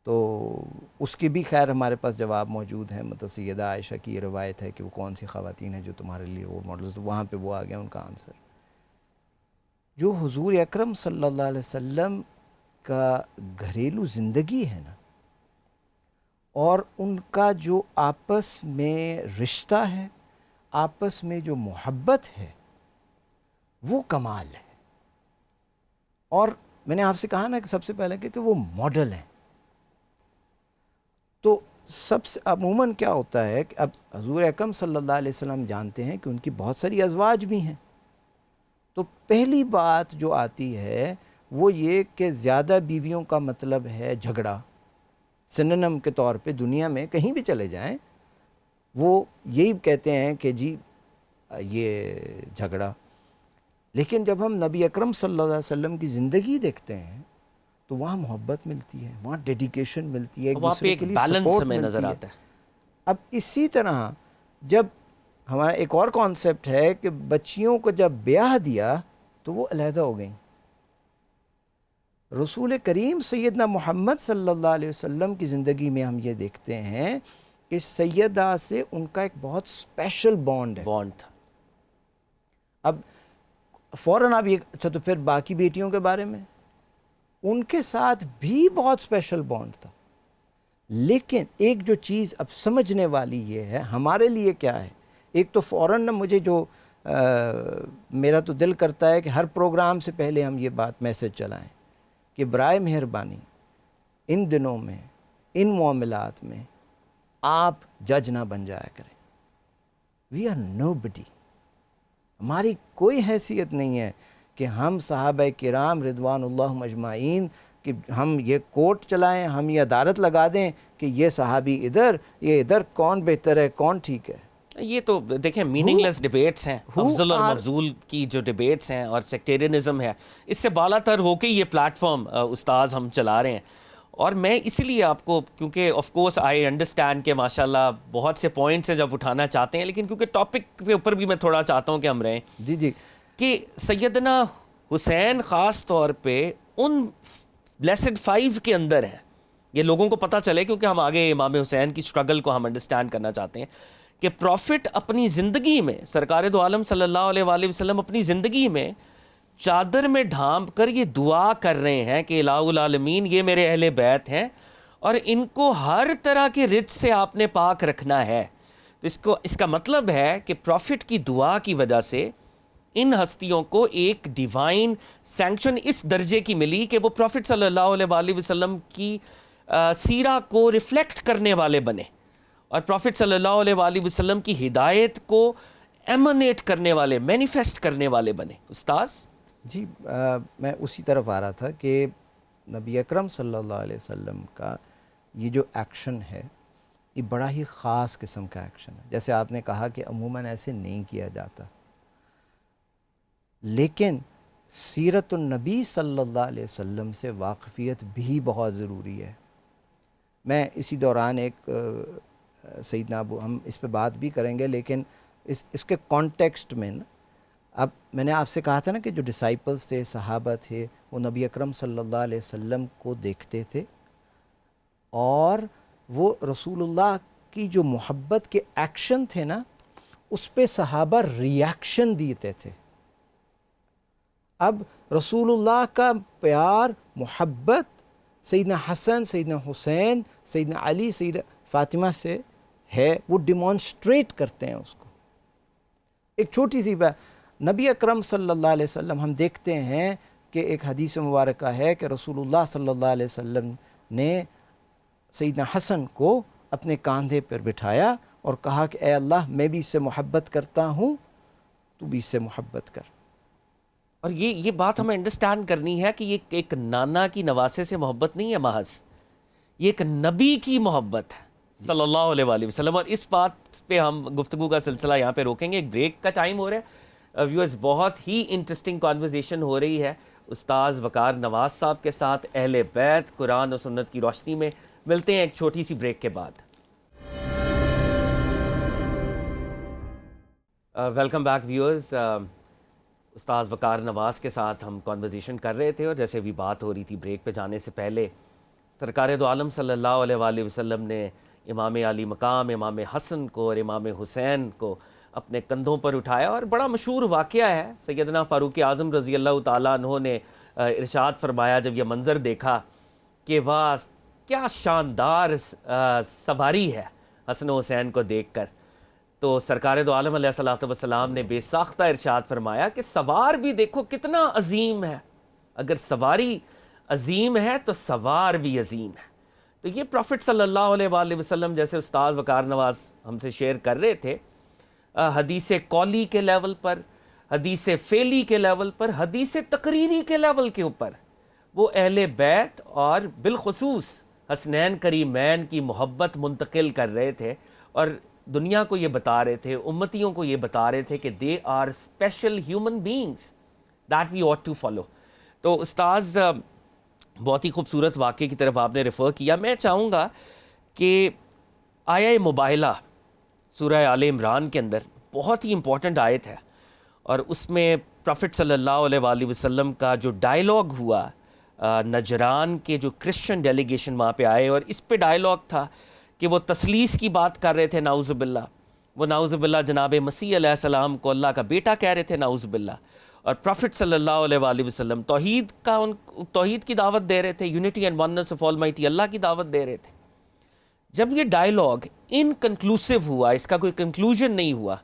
تو اس کی بھی خیر ہمارے پاس جواب موجود ہے۔ سیدہ عائشہ کی یہ روایت ہے کہ وہ کون سی خواتین ہیں جو تمہارے لیے رول ماڈل، تو وہاں پہ وہ آ گیا ان کا آنسر۔ جو حضور اکرم صلی اللہ علیہ وسلم کا گھریلو زندگی ہے نا، اور ان کا جو آپس میں رشتہ ہے، آپس میں جو محبت ہے، وہ کمال ہے۔ اور میں نے آپ سے کہا نا کہ سب سے پہلے کہ وہ ماڈل ہیں۔ تو سب سے عموماً کیا ہوتا ہے کہ اب حضور اکرم صلی اللہ علیہ وسلم جانتے ہیں کہ ان کی بہت ساری ازواج بھی ہیں، تو پہلی بات جو آتی ہے وہ یہ کہ زیادہ بیویوں کا مطلب ہے جھگڑا۔ سننم کے طور پہ دنیا میں کہیں بھی چلے جائیں وہ یہی کہتے ہیں کہ جی یہ جھگڑا۔ لیکن جب ہم نبی اکرم صلی اللہ علیہ وسلم کی زندگی دیکھتے ہیں تو وہاں محبت ملتی ہے، وہاں ڈیڈیکیشن ملتی ہے، ایک وہاں پہ دوسرے ایک کے لیے بیلنس سپورٹ ہمیں نظر ملتی ہے۔ آتا ہے۔ اب اسی طرح جب ہمارا ایک اور کانسیپٹ ہے کہ بچیوں کو جب بیاہ دیا تو وہ علیحدہ ہو گئیں۔ رسول کریم سیدنا محمد صلی اللہ علیہ وسلم کی زندگی میں ہم یہ دیکھتے ہیں کہ سیدہ سے ان کا ایک بہت اسپیشل بانڈ ہے۔ بانڈ تھا۔ اب فوراً اب یہ اچھا تو پھر باقی بیٹیوں کے بارے میں ان کے ساتھ بھی بہت اسپیشل بانڈ تھا۔ لیکن ایک جو چیز اب سمجھنے والی یہ ہے ہمارے لیے کیا ہے، ایک تو فوراً مجھے جو میرا تو دل کرتا ہے کہ ہر پروگرام سے پہلے ہم یہ بات میسج چلائیں کہ برائے مہربانی ان دنوں میں ان معاملات میں آپ جج نہ بن جایا کریں۔ وی آر نو بڈی، ہماری کوئی حیثیت نہیں ہے کہ ہم صحابہ کرام رضوان اللہ اجمعین کہ ہم یہ کورٹ چلائیں، ہم یہ عدالت لگا دیں کہ یہ صحابی ادھر یہ ادھر، کون بہتر ہے کون ٹھیک ہے۔ یہ تو دیکھیں میننگ لیس ڈیبیٹس ہیں، افضل اور مفضول کی جو ڈیبیٹس ہیں اور سیکٹیرینزم ہے، اس سے بالا تر ہو کے یہ پلیٹ فارم استاذ ہم چلا رہے ہیں۔ اور میں اس لیے آپ کو، کیونکہ آف کورس آئی انڈرسٹینڈ کہ ماشاءاللہ بہت سے پوائنٹس ہیں جب اٹھانا چاہتے ہیں، لیکن کیونکہ ٹاپک کے اوپر بھی میں تھوڑا چاہتا ہوں کہ ہم رہیں جی جی، کہ سیدنا حسین خاص طور پہ ان بلیسڈ 5 کے اندر ہیں۔ یہ لوگوں کو پتہ چلے کیونکہ ہم آگے امام حسین کی سٹرگل کو ہم انڈرسٹینڈ کرنا چاہتے ہیں کہ پروفٹ اپنی زندگی میں، سرکار دو عالم صلی اللہ علیہ وآلہ وسلم اپنی زندگی میں چادر میں ڈھانپ کر یہ دعا کر رہے ہیں کہ الہ العالمین یہ میرے اہل بیت ہیں اور ان کو ہر طرح کے رچ سے آپ نے پاک رکھنا ہے. تو اس کا مطلب ہے کہ پروفٹ کی دعا کی وجہ سے ان ہستیوں کو ایک ڈیوائن سینکشن اس درجے کی ملی کہ وہ پروفٹ صلی اللہ علیہ وآلہ وسلم کی سیرہ کو ریفلیکٹ کرنے والے بنے اور پروفٹ صلی اللہ علیہ وآلہ وسلم کی ہدایت کو ایمنیٹ کرنے والے، مینیفیسٹ کرنے والے بنے. استاذ جی میں اسی طرف آ رہا تھا کہ نبی اکرم صلی اللہ علیہ وسلم کا یہ جو ایکشن ہے یہ بڑا ہی خاص قسم کا ایکشن ہے. جیسے آپ نے کہا کہ عموماً ایسے نہیں کیا جاتا، لیکن سیرت النبی صلی اللہ علیہ وسلم سے واقفیت بھی بہت ضروری ہے. میں اسی دوران ایک سیدنا ابو، ہم اس پہ بات بھی کریں گے، لیکن اس کے کانٹیکسٹ میں نا، اب میں نے آپ سے کہا تھا نا کہ جو ڈسائپلز تھے، صحابہ تھے، وہ نبی اکرم صلی اللہ علیہ وسلم کو دیکھتے تھے اور وہ رسول اللہ کی جو محبت کے ایکشن تھے نا اس پہ صحابہ ریاکشن دیتے تھے. اب رسول اللہ کا پیار، محبت سیدنا حسن، سیدنا حسین، سیدنا علی، سیدہ فاطمہ سے ہے، وہ ڈیمانسٹریٹ کرتے ہیں اس کو. ایک چھوٹی سی بات، نبی اکرم صلی اللہ علیہ وسلم ہم دیکھتے ہیں کہ ایک حدیث مبارکہ ہے کہ رسول اللہ صلی اللہ علیہ وسلم نے سیدنا حسن کو اپنے کاندھے پر بٹھایا اور کہا کہ اے اللہ میں بھی اس سے محبت کرتا ہوں، تو بھی اس سے محبت کر. اور یہ بات ہمیں انڈرسٹینڈ کرنی ہے کہ یہ ایک نانا کی نواسے سے محبت نہیں ہے محض، یہ ایک نبی کی محبت ہے صلی اللہ علیہ وآلہ وسلم. اور اس بات پہ ہم گفتگو کا سلسلہ یہاں پہ روکیں گے. ایک بریک کا ٹائم ہو رہا ہے ویورز. بہت ہی انٹرسٹنگ کانورزیشن ہو رہی ہے استاذ وقار نواز صاحب کے ساتھ اہل بیت قرآن و سنت کی روشنی میں. ملتے ہیں ایک چھوٹی سی بریک کے بعد. Welcome back viewers. استاذ وقار نواز کے ساتھ ہم کانورزیشن کر رہے تھے اور جیسے بھی بات ہو رہی تھی بریک پہ جانے سے پہلے، سرکار دو عالم صلی اللہ علیہ وآلہ وسلم نے امام علی مقام، امام حسن کو اور امام حسین کو اپنے کندھوں پر اٹھایا. اور بڑا مشہور واقعہ ہے، سیدنا فاروق اعظم رضی اللہ تعالیٰ عنہ نے ارشاد فرمایا جب یہ منظر دیکھا کہ واہ کیا شاندار سواری ہے حسن و حسین کو دیکھ کر، تو سرکار دو عالم علیہ الصلوۃ والسلام نے بے ساختہ ارشاد فرمایا کہ سوار بھی دیکھو کتنا عظیم ہے، اگر سواری عظیم ہے تو سوار بھی عظیم ہے. تو یہ پروفٹ صلی اللہ علیہ وآلہ وسلم جیسے استاذ وقار نواز ہم سے شیئر کر رہے تھے، حدیث قولی کے لیول پر، حدیث فعلی کے لیول پر، حدیث تقریری کے لیول کے اوپر وہ اہل بیت اور بالخصوص حسنین کریمین کی محبت منتقل کر رہے تھے اور دنیا کو یہ بتا رہے تھے، امتیوں کو یہ بتا رہے تھے کہ they are special human beings that we ought to follow. تو استاذ بہت ہی خوبصورت واقعے کی طرف آپ نے ریفر کیا. میں چاہوں گا کہ آیہ مباہلہ سورہ آل عمران کے اندر بہت ہی امپورٹنٹ آیت ہے اور اس میں پروفٹ صلی اللہ علیہ وآلہ وسلم کا جو ڈائلاگ ہوا، نجران کے جو کرسچن ڈیلیگیشن وہاں پہ آئے اور اس پہ ڈائلاگ تھا کہ وہ تثلیث کی بات کر رہے تھے، نعوذ باللہ. وہ نعوذ باللہ جناب مسیح علیہ السلام کو اللہ کا بیٹا کہہ رہے تھے، نعوذ باللہ. اور پروفٹ صلی اللہ علیہ وآلہ وسلم توحید کی دعوت دے رہے تھے، unity and oneness of almighty Allah کی دعوت دے رہے تھے. جب یہ ڈائلاگ انکنکلوسو ہوا، اس کا کوئی کنکلوژن نہیں ہوا،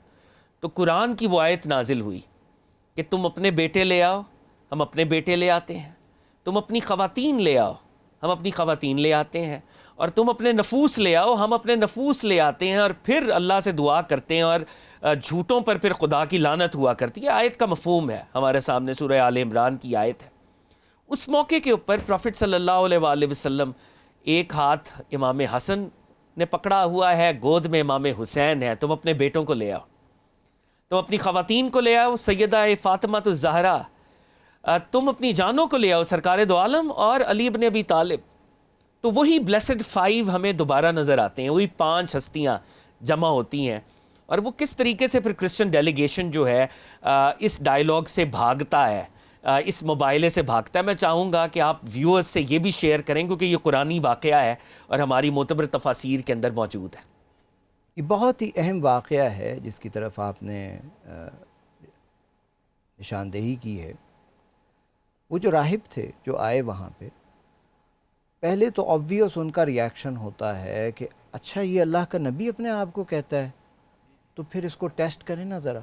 تو قرآن کی وہ آیت نازل ہوئی کہ تم اپنے بیٹے لے آؤ، ہم اپنے بیٹے لے آتے ہیں، تم اپنی خواتین لے آؤ، ہم اپنی خواتین لے آتے ہیں، اور تم اپنے نفوس لے آؤ، ہم اپنے نفوس لے آتے ہیں، اور پھر اللہ سے دعا کرتے ہیں اور جھوٹوں پر پھر خدا کی لعنت ہوا کرتی ہے. آیت کا مفہوم ہے ہمارے سامنے، سورہ آل عمران کی آیت ہے. اس موقع کے اوپر پروفٹ صلی اللہ علیہ وآلہ وسلم ایک ہاتھ امام حسن نے پکڑا ہوا ہے، گود میں امام حسین ہے، تم اپنے بیٹوں کو لے آؤ، تم اپنی خواتین کو لے آؤ، سیدہ فاطمہ الزہرا، تم اپنی جانوں کو لے آؤ، سرکار دو عالم اور علی ابن ابی طالب. تو وہی بلیسڈ 5 ہمیں دوبارہ نظر آتے ہیں، وہی 5 ہستیاں جمع ہوتی ہیں. اور وہ کس طریقے سے پھر کرسچن ڈیلیگیشن جو ہے اس ڈائلاگ سے بھاگتا ہے، اس مباحلے سے بھاگتا ہے. میں چاہوں گا کہ آپ ویورز سے یہ بھی شیئر کریں کیونکہ یہ قرآنی واقعہ ہے اور ہماری معتبر تفاسیر کے اندر موجود ہے. یہ بہت ہی اہم واقعہ ہے جس کی طرف آپ نے نشاندہی کی ہے. وہ جو راہب تھے جو آئے وہاں پہ، پہلے تو آبویس ان کا ریاکشن ہوتا ہے کہ اچھا یہ اللہ کا نبی اپنے آپ کو کہتا ہے، تو پھر اس کو ٹیسٹ کریں نا ذرا.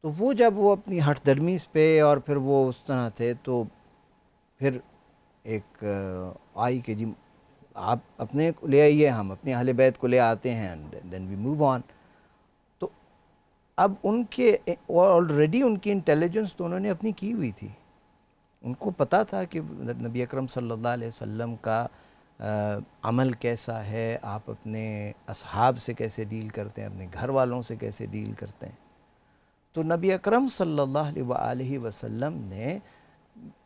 تو وہ جب وہ اپنی ہٹ درمیز پہ اور پھر وہ اس طرح تھے، تو پھر ایک آئی کہ جی آپ اپنے کو لے آئیے، ہم اپنے اہل بیت کو لے آتے ہیں، دین وی موو آن. تو اب ان کے آلریڈی ان کی انٹیلیجنس تو انہوں نے اپنی کی ہوئی تھی، ان کو پتہ تھا کہ نبی اکرم صلی اللہ علیہ وسلم کا عمل کیسا ہے، آپ اپنے اصحاب سے کیسے ڈیل کرتے ہیں، اپنے گھر والوں سے کیسے ڈیل کرتے ہیں. تو نبی اکرم صلی اللہ علیہ وآلہ وسلم نے،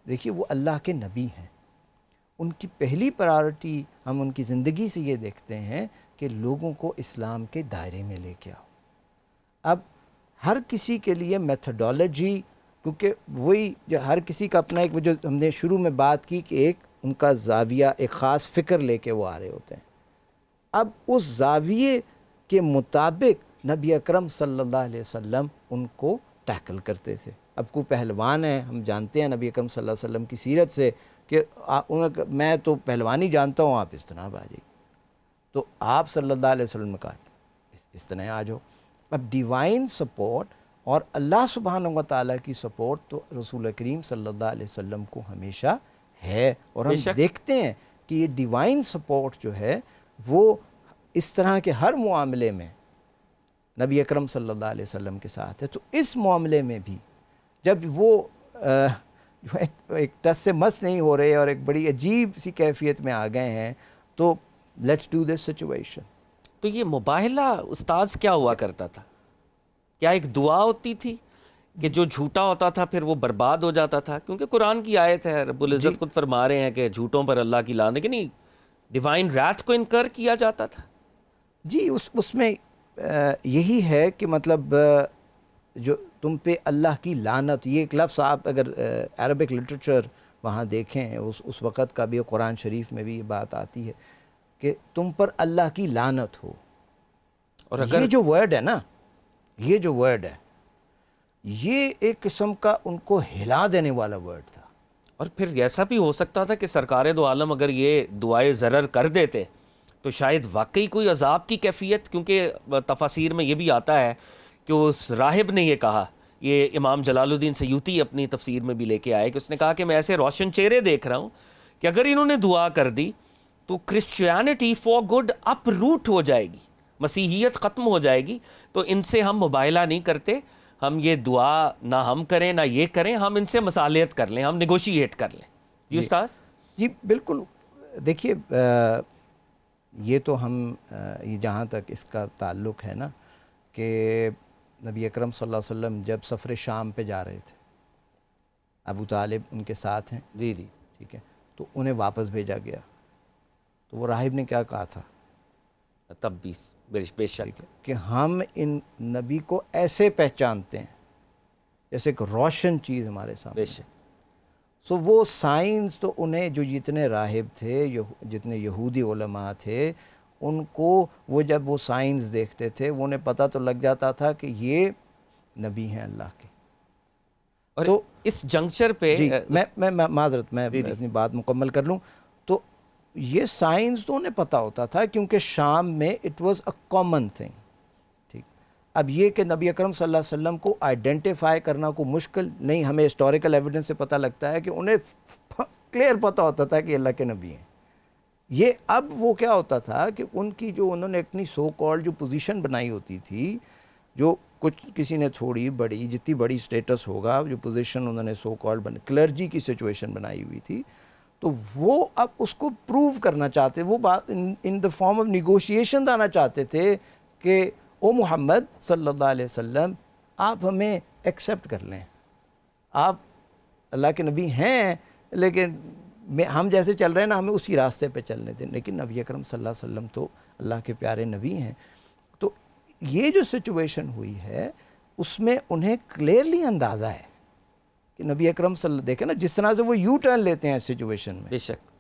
دیکھیے وہ اللہ کے نبی ہیں، ان کی پہلی پرائرٹی ہم ان کی زندگی سے یہ دیکھتے ہیں کہ لوگوں کو اسلام کے دائرے میں لے کے آؤ. اب ہر کسی کے لیے میتھڈالوجی، کیونکہ وہی جو ہر کسی کا اپنا ایک، وہ جو ہم نے شروع میں بات کی کہ ایک ان کا زاویہ، ایک خاص فکر لے کے وہ آ رہے ہوتے ہیں. اب اس زاویے کے مطابق نبی اکرم صلی اللہ علیہ وسلم ان کو ٹیکل کرتے تھے. اب کوئی پہلوان ہے، ہم جانتے ہیں نبی اکرم صلی اللہ علیہ وسلم کی سیرت سے کہ میں تو پہلوانی جانتا ہوں، آپ اس طرح آ جائیے. تو آپ صلی اللہ علیہ وسلم نے کہا اس طرح آ جاؤ. اب ڈیوائن سپورٹ اور اللہ سبحانہ و تعالیٰ کی سپورٹ تو رسول کریم صلی اللہ علیہ وسلم کو ہمیشہ ہے، اور ہم دیکھتے ہیں کہ یہ ڈیوائن سپورٹ جو ہے وہ اس طرح کے ہر معاملے میں نبی اکرم صلی اللہ علیہ وسلم کے ساتھ ہے. تو اس معاملے میں بھی جب وہ ایک ٹس سے مس نہیں ہو رہے اور ایک بڑی عجیب سی کیفیت میں آ گئے ہیں، تو لیٹس ڈو دس سچویشن. تو یہ مباہلہ استاذ کیا ہوا کرتا تھا؟ کیا ایک دعا ہوتی تھی کہ جو جھوٹا ہوتا تھا پھر وہ برباد ہو جاتا تھا؟ کیونکہ قرآن کی آیت ہے، رب العزت خود فرما رہے ہیں کہ جھوٹوں پر اللہ کی لعنت، کہ نہیں ڈیوائن رات کو انکر کیا جاتا تھا. جی اس میں یہی ہے کہ مطلب جو تم پہ اللہ کی لعنت، یہ ایک لفظ آپ اگر عربک لٹریچر وہاں دیکھیں، اس وقت کا بھی قرآن شریف میں بھی یہ بات آتی ہے کہ تم پر اللہ کی لعنت ہو. اور اگر یہ جو ورڈ ہے نا، یہ جو ورڈ ہے، یہ ایک قسم کا ان کو ہلا دینے والا ورڈ تھا. اور پھر ایسا بھی ہو سکتا تھا کہ سرکار دو عالم اگر یہ دعائے ضرر کر دیتے تو شاید واقعی کوئی عذاب کی کیفیت، کیونکہ تفاسیر میں یہ بھی آتا ہے کہ اس راہب نے یہ کہا، یہ امام جلال الدین سیوطی اپنی تفسیر میں بھی لے کے آئے کہ اس نے کہا کہ میں ایسے روشن چہرے دیکھ رہا ہوں کہ اگر انہوں نے دعا کر دی تو Christianity for good uproot ہو جائے گی، مسیحیت ختم ہو جائے گی. تو ان سے ہم مباہلہ نہیں کرتے، ہم یہ دعا نہ ہم کریں نہ یہ کریں، ہم ان سے مصالحت کر لیں، ہم نیگوشیٹ کر لیں. جی استاذ. جی بالکل. دیکھیے یہ تو ہم یہ جہاں تک اس کا تعلق ہے نا کہ نبی اکرم صلی اللہ علیہ وسلم جب سفر شام پہ جا رہے تھے، ابو طالب ان کے ساتھ ہیں، جی ٹھیک ہے، تو انہیں واپس بھیجا گیا. تو وہ راہب نے کیا کہا تھا؟ تب بھی بے شک کہ ہم ان نبی کو ایسے پہچانتے ہیں جیسے ایک روشن چیز ہمارے سامنے. بے شک. سو وہ سائنس تو انہیں، جو جتنے راہب تھے، جتنے یہودی علماء تھے، ان کو وہ جب وہ سائنس دیکھتے تھے وہ انہیں پتہ تو لگ جاتا تھا کہ یہ نبی ہیں اللہ کے. اور تو اس جنکچر پہ جی میں معذرت میں اپنی بات مکمل کر لوں. تو یہ سائنس تو انہیں پتہ ہوتا تھا کیونکہ شام میں it was a common thing. ٹھیک. اب یہ کہ نبی اکرم صلی اللہ علیہ وسلم کو آئیڈینٹیفائی کرنا کوئی مشکل نہیں، ہمیں ہسٹوریکل ایویڈنس سے پتہ لگتا ہے کہ انہیں کلیئر پتہ ہوتا تھا کہ اللہ کے نبی ہیں. یہ اب وہ کیا ہوتا تھا کہ ان کی جو انہوں نے اپنی سو کالڈ جو پوزیشن بنائی ہوتی تھی، جو کچھ کسی نے تھوڑی بڑی، جتنی بڑی سٹیٹس ہوگا، جو پوزیشن انہوں نے سو کالڈ کلرجی کی سچویشن بنائی ہوئی تھی، تو وہ اب اس کو پروو کرنا چاہتے، وہ بات ان دا فارم آف نیگوشیشن لانا چاہتے تھے کہ او محمد صلی اللہ علیہ وسلم، آپ ہمیں ایکسیپٹ کر لیں، آپ اللہ کے نبی ہیں، لیکن ہم جیسے چل رہے ہیں نا، ہمیں اسی راستے پہ چلنے دیں. لیکن نبی اکرم صلی اللہ علیہ وسلم تو اللہ کے پیارے نبی ہیں. تو یہ جو سچویشن ہوئی ہے اس میں انہیں کلیئرلی اندازہ ہے کہ نبی اکرم صلی اللہ، دیکھیں نا جس طرح سے وہ یو ٹرن لیتے ہیں اس سچویشن میں. بے شک.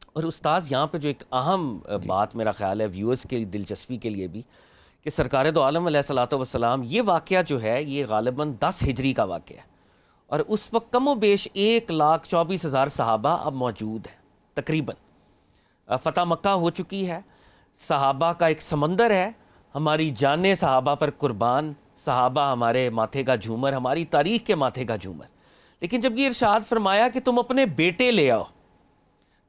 اور استاذ یہاں پہ جو ایک اہم بات میرا خیال ہے ویورز کے دلچسپی کے لیے بھی، کہ سرکار دو عالم علیہ الصلوۃ والسلام، یہ واقعہ جو ہے یہ غالباً 10 ہجری کا واقعہ ہے، اور اس وقت کم و بیش 1,24,000 صحابہ اب موجود ہیں تقریباً۔ فتح مکہ ہو چکی ہے، صحابہ کا ایک سمندر ہے، ہماری جانیں صحابہ پر قربان، صحابہ ہمارے ماتھے کا جھومر، ہماری تاریخ کے ماتھے کا جھومر۔ لیکن جب یہ ارشاد فرمایا کہ تم اپنے بیٹے لے آؤ،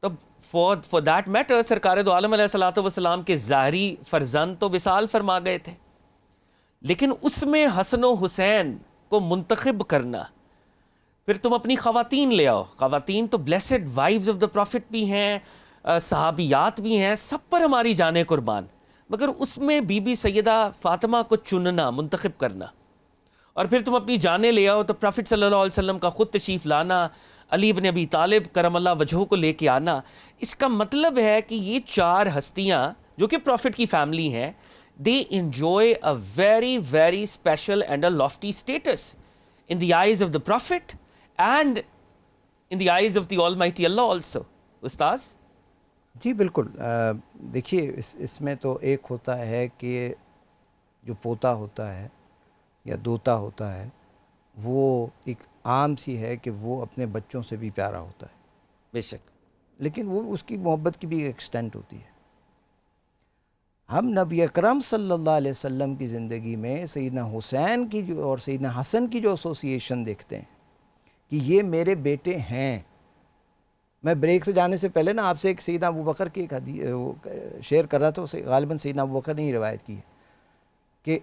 تب فار دیٹ میٹر سرکار دو عالم علیہ الصلوۃ والسلام کے ظاہری فرزند تو وصال فرما گئے تھے، لیکن اس میں حسن و حسین کو منتخب کرنا، پھر تم اپنی خواتین لے آؤ۔ خواتین تو blessed wives of the prophet بھی ہیں، صحابیات بھی ہیں، سب پر ہماری جانیں قربان، مگر اس میں بی بی سیدہ فاطمہ کو چننا، منتخب کرنا، اور پھر تم اپنی جانیں لے آؤ تو پروفٹ صلی اللہ علیہ وسلم کا خود تشریف لانا، علی بن ابی طالب کرم اللہ وجہہ کو لے کے آنا۔ اس کا مطلب ہے کہ یہ 4 ہستیاں جو کہ پروفٹ کی فیملی ہیں، they enjoy a very very special and a lofty status in the eyes of the prophet and in the eyes of the almighty Allah also۔ استاذ جی بالکل، دیکھیے اس میں تو ایک ہوتا ہے کہ جو پوتا ہوتا ہے یا دوتا ہوتا ہے، وہ ایک عام سی ہے کہ وہ اپنے بچوں سے بھی پیارا ہوتا ہے، بے شک، لیکن وہ اس کی محبت کی بھی ایکسٹینٹ ہوتی ہے۔ ہم نبی اکرم صلی اللہ علیہ وسلم کی زندگی میں سیدنا حسین کی جو اور سیدنا حسن کی جو ایسوسیشن دیکھتے ہیں کہ یہ میرے بیٹے ہیں۔ میں بریک سے جانے سے پہلے نا آپ سے ایک سیدنا ابوبکر کی ایک شیئر کر رہا تھا، اسے غالباً سیدنا ابوبکر نے ہی روایت کی ہے کہ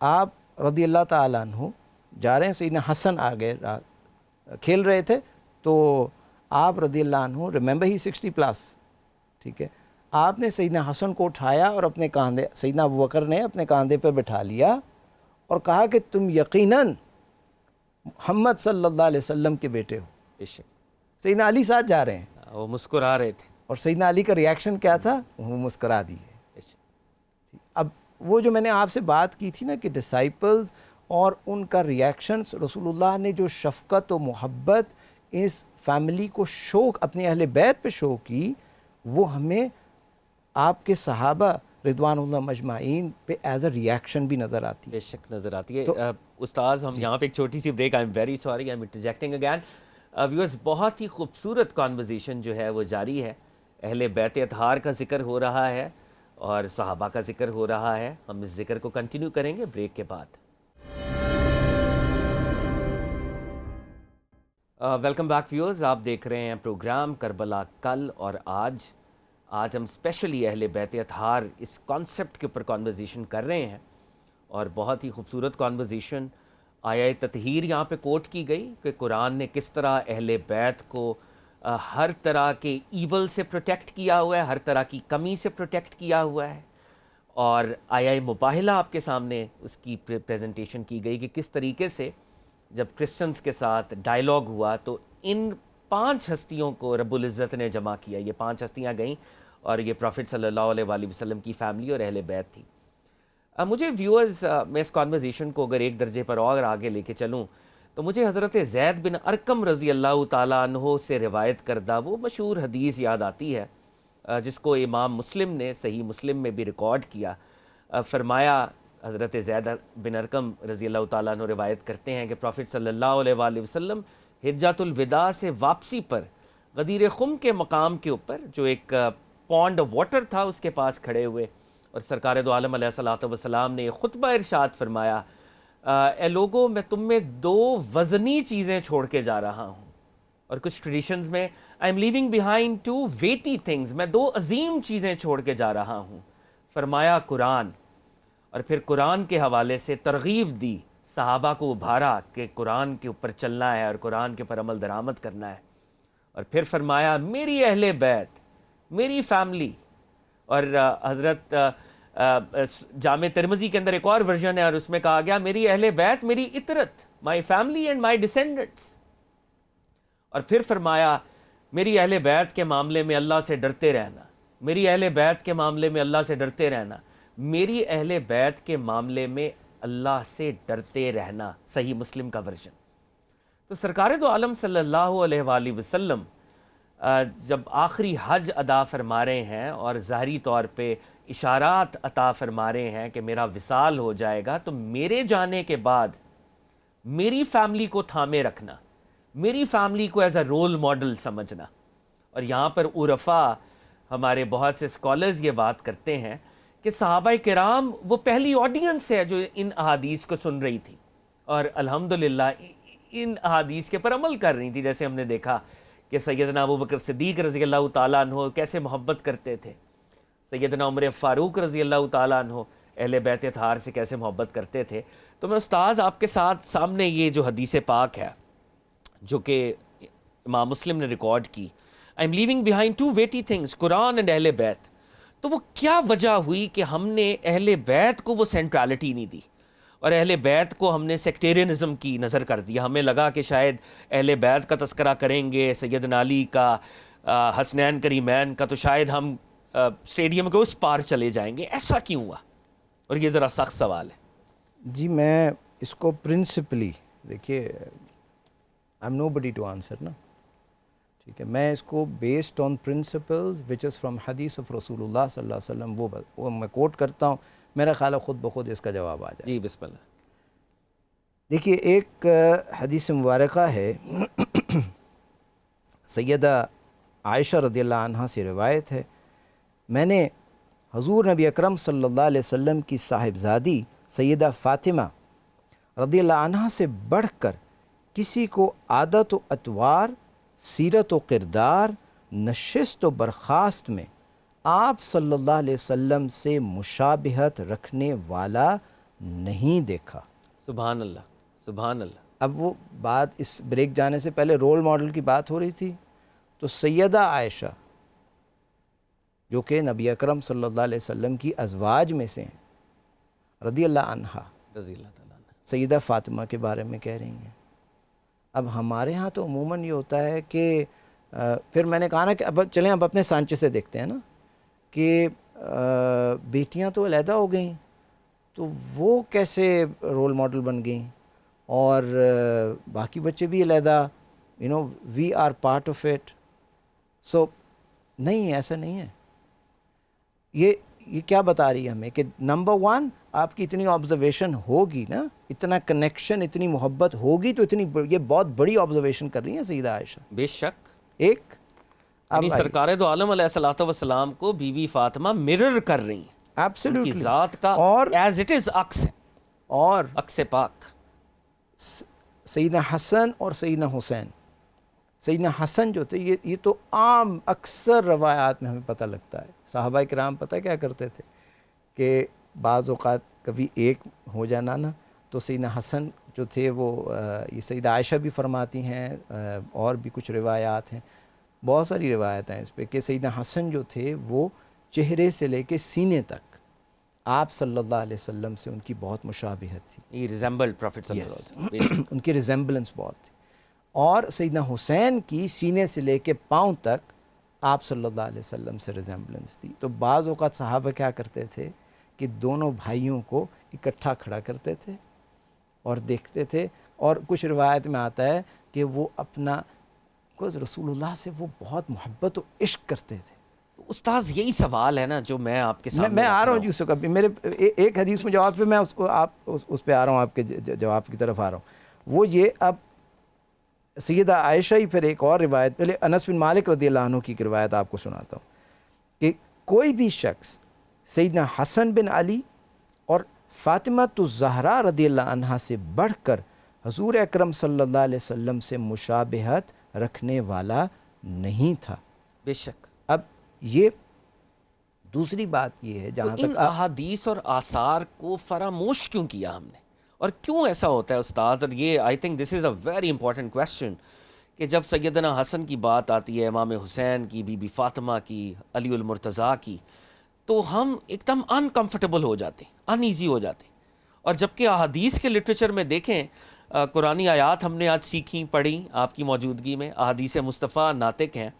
آپ رضی اللہ تعالیٰ عنہ جا رہے ہیں، سیدنا حسن آگے کھیل رہے تھے، تو آپ رضی اللہ عنہ ریممبر ہی 60+، ٹھیک ہے، آپ نے سیدنا حسن کو اٹھایا اور اپنے کاندھے، سیدنا ابوبکر نے اپنے کاندھے پہ بٹھا لیا اور کہا کہ تم یقیناً محمد صلی اللہ علیہ وسلم کے بیٹے ہو۔ بے شک، سیدنا علی ساتھ جا رہے ہیں وہ مسکرا رہے تھے، اور سیدنا علی کا ریاکشن کیا تھا؟ وہ مسکرا دیے۔ بے شک، اب وہ جو میں نے آپ سے بات کی تھی نا کہ ڈسائپلز اور ان کا ریاکشن، رسول اللہ نے جو شفقت و محبت اس فیملی کو شو، اپنے اہل بیت پہ شو کی، وہ ہمیں آپ کے صحابہ رضوان اللہ مجمعین پہ ایز اے ریاکشن بھی نظر آتی ہے۔ بے شک نظر آتی ہے۔ استاذ ہم یہاں پہ ایک چھوٹی سی break, I am very sorry, I am interjecting again. Viewers, بہت ہی خوبصورت کانورزیشن جو ہے وہ جاری ہے، اہل بیت اطہار کا ذکر ہو رہا ہے اور صحابہ کا ذکر ہو رہا ہے۔ ہم اس ذکر کو کنٹینیو کریں گے بریک کے بعد۔ ویلکم بیک ویورز، آپ دیکھ رہے ہیں پروگرام کربلا کل اور آج۔ آج ہم اسپیشلی اہل بیت اطہار اس کانسیپٹ کے اوپر کانورزیشن کر رہے ہیں، اور بہت ہی خوبصورت کانورزیشن آیہ تطہیر یہاں پہ کوٹ کی گئی کہ قرآن نے کس طرح اہل بیت کو ہر طرح کے ایول سے پروٹیکٹ کیا ہوا ہے، ہر طرح کی کمی سے پروٹیکٹ کیا ہوا ہے، اور آیہ مباہلہ آپ کے سامنے اس کی پریزنٹیشن کی گئی کہ کس طریقے سے جب کرسچنز کے ساتھ ڈائیلاگ ہوا تو ان 5 ہستیوں کو رب العزت نے جمع کیا۔ یہ 5 ہستیاں گئیں اور یہ پروفٹ صلی اللہ علیہ وآلہ وسلم کی فیملی اور اہل بیت تھی۔ مجھے ویورز، میں اس کانورزیشن کو اگر ایک درجے پر اور آگے لے کے چلوں تو مجھے حضرت زید بن ارقم رضی اللہ تعالیٰ عنہ سے روایت کردہ وہ مشہور حدیث یاد آتی ہے جس کو امام مسلم نے صحیح مسلم میں بھی ریکارڈ کیا۔ فرمایا، حضرت زید بن ارقم رضی اللہ تعالیٰ عنہ روایت کرتے ہیں کہ پروفٹ صلی اللہ علیہ وآلہ وسلم حجۃ الوداع سے واپسی پر غدیر خم کے مقام کے اوپر جو ایک پونڈ واٹر تھا اس کے پاس کھڑے ہوئے، اور سرکار دو عالم علیہ الصلوۃ والسلام نے یہ خطبہ ارشاد فرمایا، اے لوگوں، میں تم میں 2 وزنی چیزیں چھوڑ کے جا رہا ہوں، اور کچھ ٹریڈیشنز میں I am leaving behind 2 weighty things, میں 2 عظیم چیزیں چھوڑ کے جا رہا ہوں۔ فرمایا قرآن، اور پھر قرآن کے حوالے سے ترغیب دی، صحابہ کو ابھارا کہ قرآن کے اوپر چلنا ہے اور قرآن کے اوپر عمل درآمد کرنا ہے، اور پھر فرمایا میری اہل بیت، میری فیملی، اور حضرت جامع ترمذی کے اندر ایک اور ورژن ہے اور اس میں کہا گیا میری اہل بیت، میری اطرت، مائی فیملی اینڈ مائی ڈیسینڈنٹس، اور پھر فرمایا میری اہل بیت کے معاملے میں اللہ سے ڈرتے رہنا، میری اہل بیت کے معاملے میں اللہ سے ڈرتے رہنا، میری اہل بیت کے معاملے میں اللہ سے ڈرتے رہنا، صحیح مسلم کا ورژن۔ تو سرکار دو عالم صلی اللہ علیہ وآلہ وسلم جب آخری حج ادا فرما رہے ہیں اور ظاہری طور پہ اشارات عطا فرما رہے ہیں کہ میرا وصال ہو جائے گا، تو میرے جانے کے بعد میری فیملی کو تھامے رکھنا، میری فیملی کو ایز اے رول ماڈل سمجھنا. اور یہاں پر عرفا ہمارے بہت سے اسکالرز یہ بات کرتے ہیں کہ صحابہ کرام وہ پہلی آڈینس ہے جو ان احادیث کو سن رہی تھی اور الحمدللہ ان احادیث کے پر عمل کر رہی تھی. جیسے ہم نے دیکھا کہ سیدنا ابوبکر صدیق رضی اللہ تعالیٰ عنہ کیسے محبت کرتے تھے, سیدنا عمر فاروق رضی اللہ تعالیٰ عنہ اہل بیت اطہار سے کیسے محبت کرتے تھے. تو میں استاذ آپ کے ساتھ سامنے یہ جو حدیث پاک ہے جو کہ امام مسلم نے ریکارڈ کی, I am leaving behind two weighty things, Quran and اہل بیت. تو وہ کیا وجہ ہوئی کہ ہم نے اہل بیت کو وہ سینٹرالٹی نہیں دی اور اہل بیت کو ہم نے سیکٹیرینزم کی نظر کر دیا؟ ہمیں لگا کہ شاید اہل بیت کا تذکرہ کریں گے, سیدنا علی کا, حسنین کریمین کا, تو شاید ہم اسٹیڈیم کے اس پار چلے جائیں گے. ایسا کیوں ہوا؟ اور یہ ذرا سخت سوال ہے. جی میں اس کو پرنسپلی دیکھیے, I am nobody to answer نا, ٹھیک ہے, میں اس کو based on principles which is from حدیث آف رسول اللہ صلی اللہ علیہ وسلم وہ میں کوٹ کرتا ہوں, میرا خیال ہے خود بخود اس کا جواب آ جائے. جی بسم اللہ. دیکھیے ایک حدیث مبارکہ ہے سیدہ عائشہ رضی اللہ عنہا سے روایت ہے, میں نے حضور نبی اکرم صلی اللہ علیہ وسلم کی صاحبزادی سیدہ فاطمہ رضی اللہ عنہا سے بڑھ کر کسی کو عادت و اطوار, سیرت و کردار, نشست و برخاست میں آپ صلی اللہ علیہ وسلم سے مشابہت رکھنے والا نہیں دیکھا. سبحان اللہ, سبحان اللہ. اب وہ بات اس بریک جانے سے پہلے رول ماڈل کی بات ہو رہی تھی, تو سیدہ عائشہ جو کہ نبی اکرم صلی اللہ علیہ وسلم کی ازواج میں سے ہیں رضی اللہ عنہا, رضی اللہ تعالیٰ عنہ, سیدہ فاطمہ کے بارے میں کہہ رہی ہیں. اب ہمارے ہاں تو عموماً یہ ہوتا ہے کہ پھر میں نے کہا نا کہ اب چلیں اب اپنے سانچے سے دیکھتے ہیں نا کہ بیٹیاں تو علیحدہ ہو گئیں تو وہ کیسے رول ماڈل بن گئیں اور باقی بچے بھی علیحدہ, we are part of it. So نہیں, ایسا نہیں ہے. یہ کیا بتا رہی ہے ہمیں کہ نمبر ون, آپ کی اتنی آبزرویشن ہوگی نا, اتنا کنیکشن, اتنی محبت ہوگی, تو یہ بہت بڑی آبزرویشن کر رہی ہیں سیدہ عائشہ. بے شک. ایک یعنی سرکار دو عالم علیہ الصلوۃ والسلام کو بی بی فاطمہ مرر کر رہی ہیں, ان کی ذات کا ایز اٹ از عکس ہے, اور عکس پاک. سیدنا حسن اور سیدنا حسین, سیدنا حسن جو تھے یہ تو عام اکثر روایات میں ہمیں پتہ لگتا ہے. صحابہ کرام پتہ کیا کرتے تھے کہ بعض اوقات کبھی ایک ہو جانا نا, تو سیدنا حسن جو تھے وہ یہ سیدہ عائشہ بھی فرماتی ہیں, اور بھی کچھ روایات ہیں, بہت ساری روایت ہیں اس پہ کہ سیدنا حسن جو تھے وہ چہرے سے لے کے سینے تک آپ صلی اللہ علیہ وسلم سے ان کی بہت مشابہت تھی. یہ ریزمبلڈ پروفٹ صلی اللہ علیہ وسلم, ان کی ریزمبلنس بہت تھی. اور سیدنا حسین کی سینے سے لے کے پاؤں تک آپ صلی اللہ علیہ وسلم سے ریزمبلنس تھی. تو بعض اوقات صحابہ کیا کرتے تھے کہ دونوں بھائیوں کو اکٹھا کھڑا کرتے تھے اور دیکھتے تھے, اور کچھ روایت میں آتا ہے کہ وہ اپنا رسول اللہ سے وہ بہت محبت و عشق کرتے تھے. استاذ یہی سوال ہے نا جو میں آپ کے سامنے میں آ رہا ہوں جی اس کو, کبھی میرے ایک حدیث میں جواب پہ میں اس کو اس پہ آ رہا ہوں, آپ کے جواب کی طرف آ رہا ہوں. وہ یہ, اب سیدہ عائشہ ہی, پھر ایک اور روایت, پہلے انس بن مالک رضی اللہ عنہ کی روایت آپ کو سناتا ہوں کہ کوئی بھی شخص سیدنا حسن بن علی اور فاطمہ الزہرا رضی اللہ عنہا سے بڑھ کر حضور اکرم صلی اللہ علیہ وسلم سے مشابہت رکھنے والا نہیں تھا. بے شک. اب یہ دوسری بات یہ ہے جہاں ان تک احادیث اور آثار کو فراموش کیوں کیا ہم نے, اور کیوں ایسا ہوتا ہے استاد؟ اور یہ I think this is a very important question کہ جب سیدنا حسن کی بات آتی ہے, امام حسین کی, بی بی فاطمہ کی, علی المرتضیٰ کی, تو ہم ایک دم انکمفرٹیبل ہو جاتے, ان ایزی ہو جاتے. اور جبکہ احادیث کے لٹریچر میں دیکھیں, قرآنی آیات ہم نے آج سیکھیں, پڑھیں آپ کی موجودگی میں, احادیث مصطفیٰ ناطق ہیں,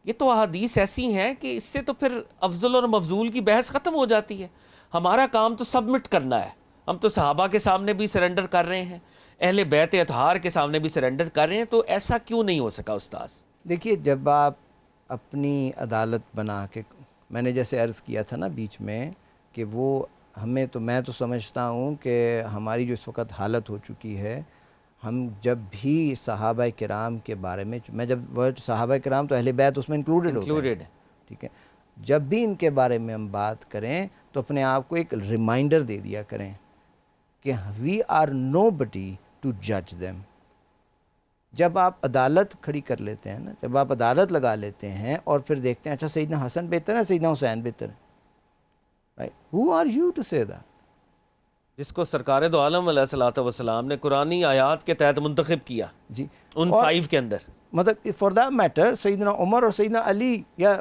یہ تو احادیث ایسی ہیں کہ اس سے تو پھر افضل اور مفضول کی بحث ختم ہو جاتی ہے. ہمارا کام تو سبمٹ کرنا ہے, ہم تو صحابہ کے سامنے بھی سرنڈر کر رہے ہیں, اہل بیت اطہار کے سامنے بھی سرنڈر کر رہے ہیں, تو ایسا کیوں نہیں ہو سکا استاذ؟ دیکھیے, جب آپ اپنی عدالت بنا کے, میں نے جیسے عرض کیا تھا نا بیچ میں کہ وہ ہمیں تو, میں تو سمجھتا ہوں کہ ہماری جو اس وقت حالت ہو چکی ہے, ہم جب بھی صحابہ کرام کے بارے میں جب ورڈ صحابہ کرام تو اہل بیت اس میں انکلوڈڈ ہوتا ہے، انکلوڈیڈ ہے. ٹھیک ہے، جب بھی ان کے بارے میں ہم بات کریں تو اپنے آپ کو ایک ریمائنڈر دے دیا کریں کہ we are nobody to جج دیم. جب آپ عدالت کھڑی کر لیتے ہیں نا، جب آپ عدالت لگا لیتے ہیں اور پھر دیکھتے ہیں اچھا سیدنا حسن بہتر ہے، سیدنا حسین بہتر ہے، right, who are you to say that? جس کو سرکار دو عالم علیہ الصلوۃ والسلام نے قرآنی آیات کے تحت منتخب کیا جی، ان اور 5 کے اندر. مطلب فار دیٹ میٹر سیدنا عمر اور سیدنا علی یا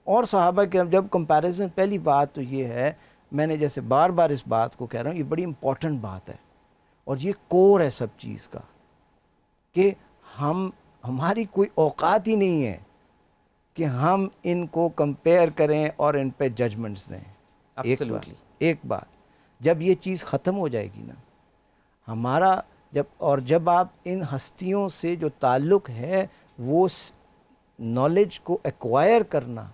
اور صحابہ کے جب کمپیریزن، پہلی بات تو یہ ہے، میں نے جیسے بار بار اس بات کو کہہ رہا ہوں، یہ بڑی امپورٹنٹ بات ہے اور یہ کور ہے سب چیز کا، کہ ہماری کوئی اوقات ہی نہیں ہے کہ ہم ان کو کمپیئر کریں اور ان پہ ججمنٹس دیں. ایبسلیوٹلی. ایک بات جب یہ چیز ختم ہو جائے گی نا ہمارا، جب آپ ان ہستیوں سے جو تعلق ہے وہ نالج کو ایکوائر کرنا،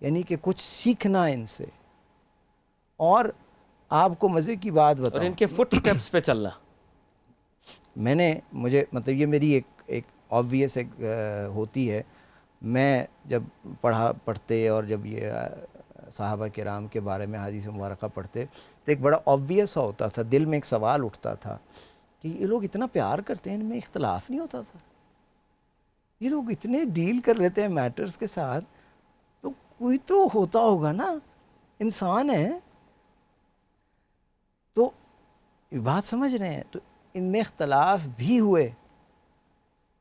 یعنی کہ کچھ سیکھنا ان سے، اور آپ کو مزے کی بات اور بتاؤں، ان کے فٹ سٹیپس پہ چلنا. مجھے مطلب یہ میری ایک آبویس ہوتی ہے، میں جب پڑھتے اور جب یہ صحابہ کرام کے بارے میں حدیث مبارکہ پڑھتے تو ایک بڑا آبویس سا ہوتا تھا، دل میں ایک سوال اٹھتا تھا کہ یہ لوگ اتنا پیار کرتے ہیں، ان میں اختلاف نہیں ہوتا تھا، یہ لوگ اتنے ڈیل کر لیتے ہیں میٹرز کے ساتھ، تو کوئی تو ہوتا ہوگا نا، انسان ہے. تو یہ بات سمجھ رہے ہیں، تو ان میں اختلاف بھی ہوئے،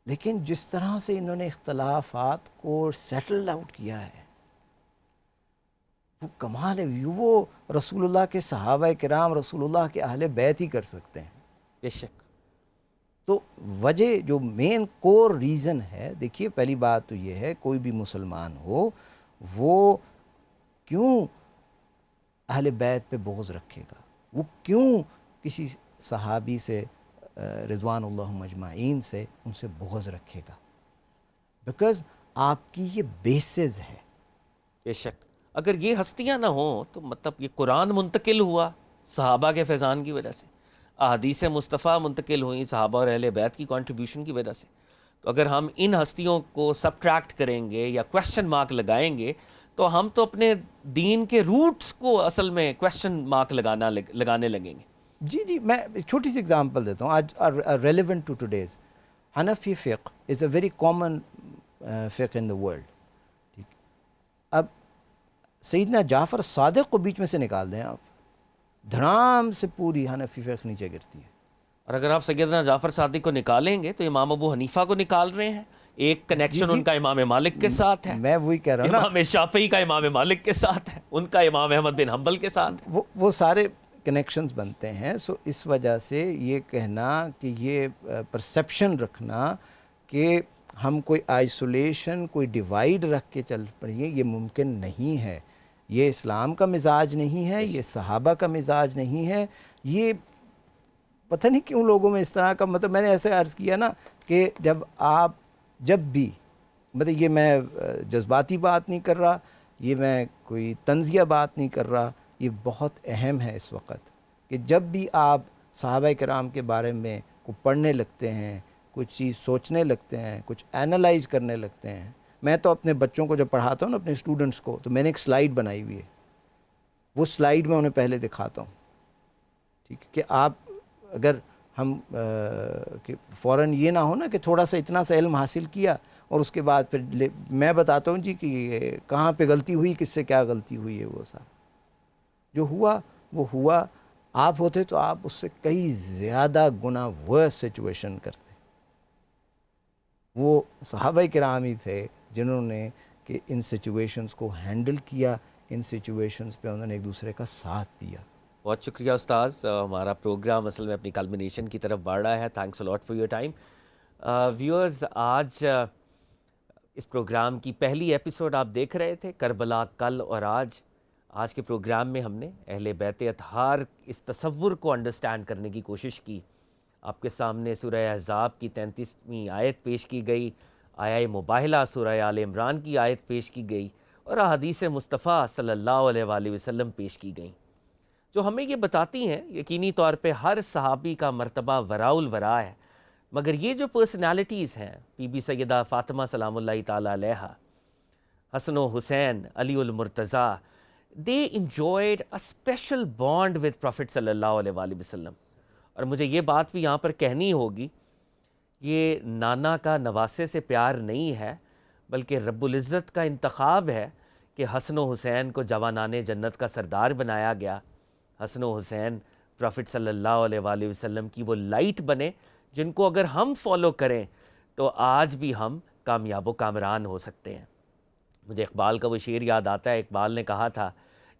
لیکن جس طرح سے انہوں نے اختلافات کو سیٹل آؤٹ کیا ہے وہ کمال ہے. وہ رسول اللہ کے صحابہ کرام، رسول اللہ کے اہل بیت ہی کر سکتے ہیں. بے شک. تو وجہ جو مین کور ریزن ہے، دیکھیے پہلی بات تو یہ ہے، کوئی بھی مسلمان ہو وہ کیوں اہل بیت پہ بغض رکھے گا، وہ کیوں کسی صحابی سے رضوان اللہ اجمعین سے ان سے بغض رکھے گا، بیکاز آپ کی یہ بیسز ہے. بے شک. اگر یہ ہستیاں نہ ہوں تو مطلب یہ قرآن منتقل ہوا صحابہ کے فیضان کی وجہ سے، احادیث مصطفیٰ منتقل ہوئیں صحابہ اور اہل بیت کی کنٹریبیوشن کی وجہ سے. تو اگر ہم ان ہستیوں کو سبٹریکٹ کریں گے یا کویسچن مارک لگائیں گے تو ہم تو اپنے دین کے روٹس کو اصل میں کویسچن مارک لگانے لگیں گے. جی میں ایک چھوٹی سی اگزامپل دیتا ہوں آج ریلیونٹ ٹو ٹوڈیز. حنفی فقہ از اے ویری کامن فقہ ان دا ورلڈ. ٹھیک، اب سیدنا جعفر صادق کو بیچ میں سے نکال دیں آپ، دھڑام سے پوری حنفی فقہ نیچے گرتی ہے. اور اگر آپ سیدنا جعفر صادق کو نکالیں گے تو امام ابو حنیفہ کو نکال رہے ہیں. ایک کنیکشن ان کا امام مالک کے ساتھ ہے، میں وہی کہہ رہا ہوں نا، امام شافعی کا امام مالک کے ساتھ ہے، ان کا امام احمد بن حنبل کے ساتھ ہے. وہ سارے کنیکشنز بنتے ہیں. سو اس وجہ سے یہ کہنا کہ یہ پرسیپشن رکھنا کہ ہم کوئی آئسولیشن، کوئی ڈیوائیڈ رکھ کے چل پڑیں، یہ ممکن نہیں ہے. یہ اسلام کا مزاج نہیں ہے، یہ صحابہ کا مزاج نہیں ہے. یہ پتہ نہیں کیوں لوگوں میں اس طرح کا، مطلب میں نے ایسے عرض کیا نا کہ جب بھی مطلب یہ میں جذباتی بات نہیں کر رہا، یہ میں کوئی طنزیہ بات نہیں کر رہا، یہ بہت اہم ہے اس وقت کہ جب بھی آپ صحابہ کرام کے بارے میں کو پڑھنے لگتے ہیں، کچھ چیز سوچنے لگتے ہیں، کچھ اینالائز کرنے لگتے ہیں. میں تو اپنے بچوں کو جب پڑھاتا ہوں نا، اپنے اسٹوڈنٹس کو، تو میں نے ایک سلائیڈ بنائی ہوئی ہے، وہ سلائیڈ میں انہیں پہلے دکھاتا ہوں. ٹھیک ہے، کہ آپ اگر ہم کہ فوراً یہ نہ ہو نا کہ تھوڑا سا اتنا سا علم حاصل کیا اور اس کے بعد پھر میں بتاتا ہوں جی کہ کہاں پہ غلطی ہوئی، کس سے کیا غلطی ہوئی ہے. وہ سارا جو ہوا وہ ہوا. آپ ہوتے تو آپ اس سے کئی زیادہ گنا ورس سچویشن کرتے. وہ صحابہ کرام ہی تھے جنہوں نے کہ ان سچویشنز کو ہینڈل کیا، ان سچویشنز پہ انہوں نے ایک دوسرے کا ساتھ دیا. بہت شکریہ استاذ. ہمارا پروگرام اصل میں اپنی کلمنیشن کی طرف بڑھ رہا ہے. Thanks allot for your time. Viewers, آج اس پروگرام کی پہلی ایپیسوڈ آپ دیکھ رہے تھے، کربلا کل اور آج. آج کے پروگرام میں ہم نے اہل بیت اطہار اس تصور کو انڈرسٹینڈ کرنے کی کوشش کی. آپ کے سامنے سورہ احزاب کی 33ویں آیت پیش کی گئی، آیہ مباہلہ سورہ آل عمران کی آیت پیش کی گئی، اور احادیث مصطفیٰ صلی اللہ علیہ وآلہ وسلم پیش کی گئیں، جو ہمیں یہ بتاتی ہیں یقینی طور پہ ہر صحابی کا مرتبہ وراء الورا ہے. مگر یہ جو پرسنالٹیز ہیں، بی بی سیدہ فاطمہ سلام اللہ تعالیٰ علیہا، حسن و حسین، علی المرتضیٰ، they enjoyed a special bond with Prophet صلی اللہ علیہ وآلہ وسلم. اور مجھے یہ بات بھی یہاں پر کہنی ہوگی، یہ نانا کا نواسے سے پیار نہیں ہے، بلکہ رب العزت کا انتخاب ہے کہ حسن و حسین کو جوانان جنت کا سردار بنایا گیا. حسن و حسین پروفٹ صلی اللہ علیہ وآلہ وسلم کی وہ لائٹ بنے جن کو اگر ہم فالو کریں تو آج بھی ہم کامیاب و کامران ہو سکتے ہیں. مجھے اقبال کا وہ شعر یاد آتا ہے. اقبال نے کہا تھا،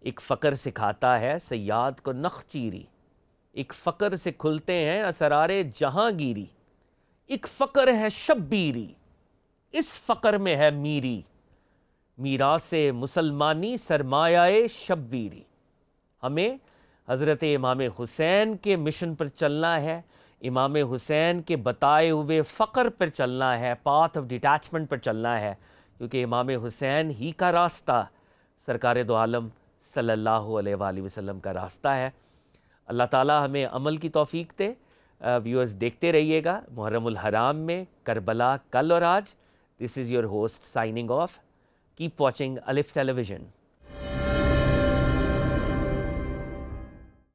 ایک فقر سکھاتا ہے صیاد کو نخ چیری، ایک فقر سے کھلتے ہیں اسرار جہاں گیری، ایک فقر ہے شبیری، اس فقر میں ہے میری، میراث مسلمانی سرمایہ شبیری. ہمیں حضرت امام حسین کے مشن پر چلنا ہے، امام حسین کے بتائے ہوئے فقر پر چلنا ہے، پاتھ آف ڈیٹیچمنٹ پر چلنا ہے، کیونکہ امام حسین ہی کا راستہ سرکار دو عالم صلی اللہ علیہ وآلہ وسلم کا راستہ ہے. اللہ تعالیٰ ہمیں عمل کی توفیق دے. ویورز دیکھتے رہیے گا محرم الحرام میں کربلا کل اور آج. This is your host signing off. Keep watching Alif tele vision.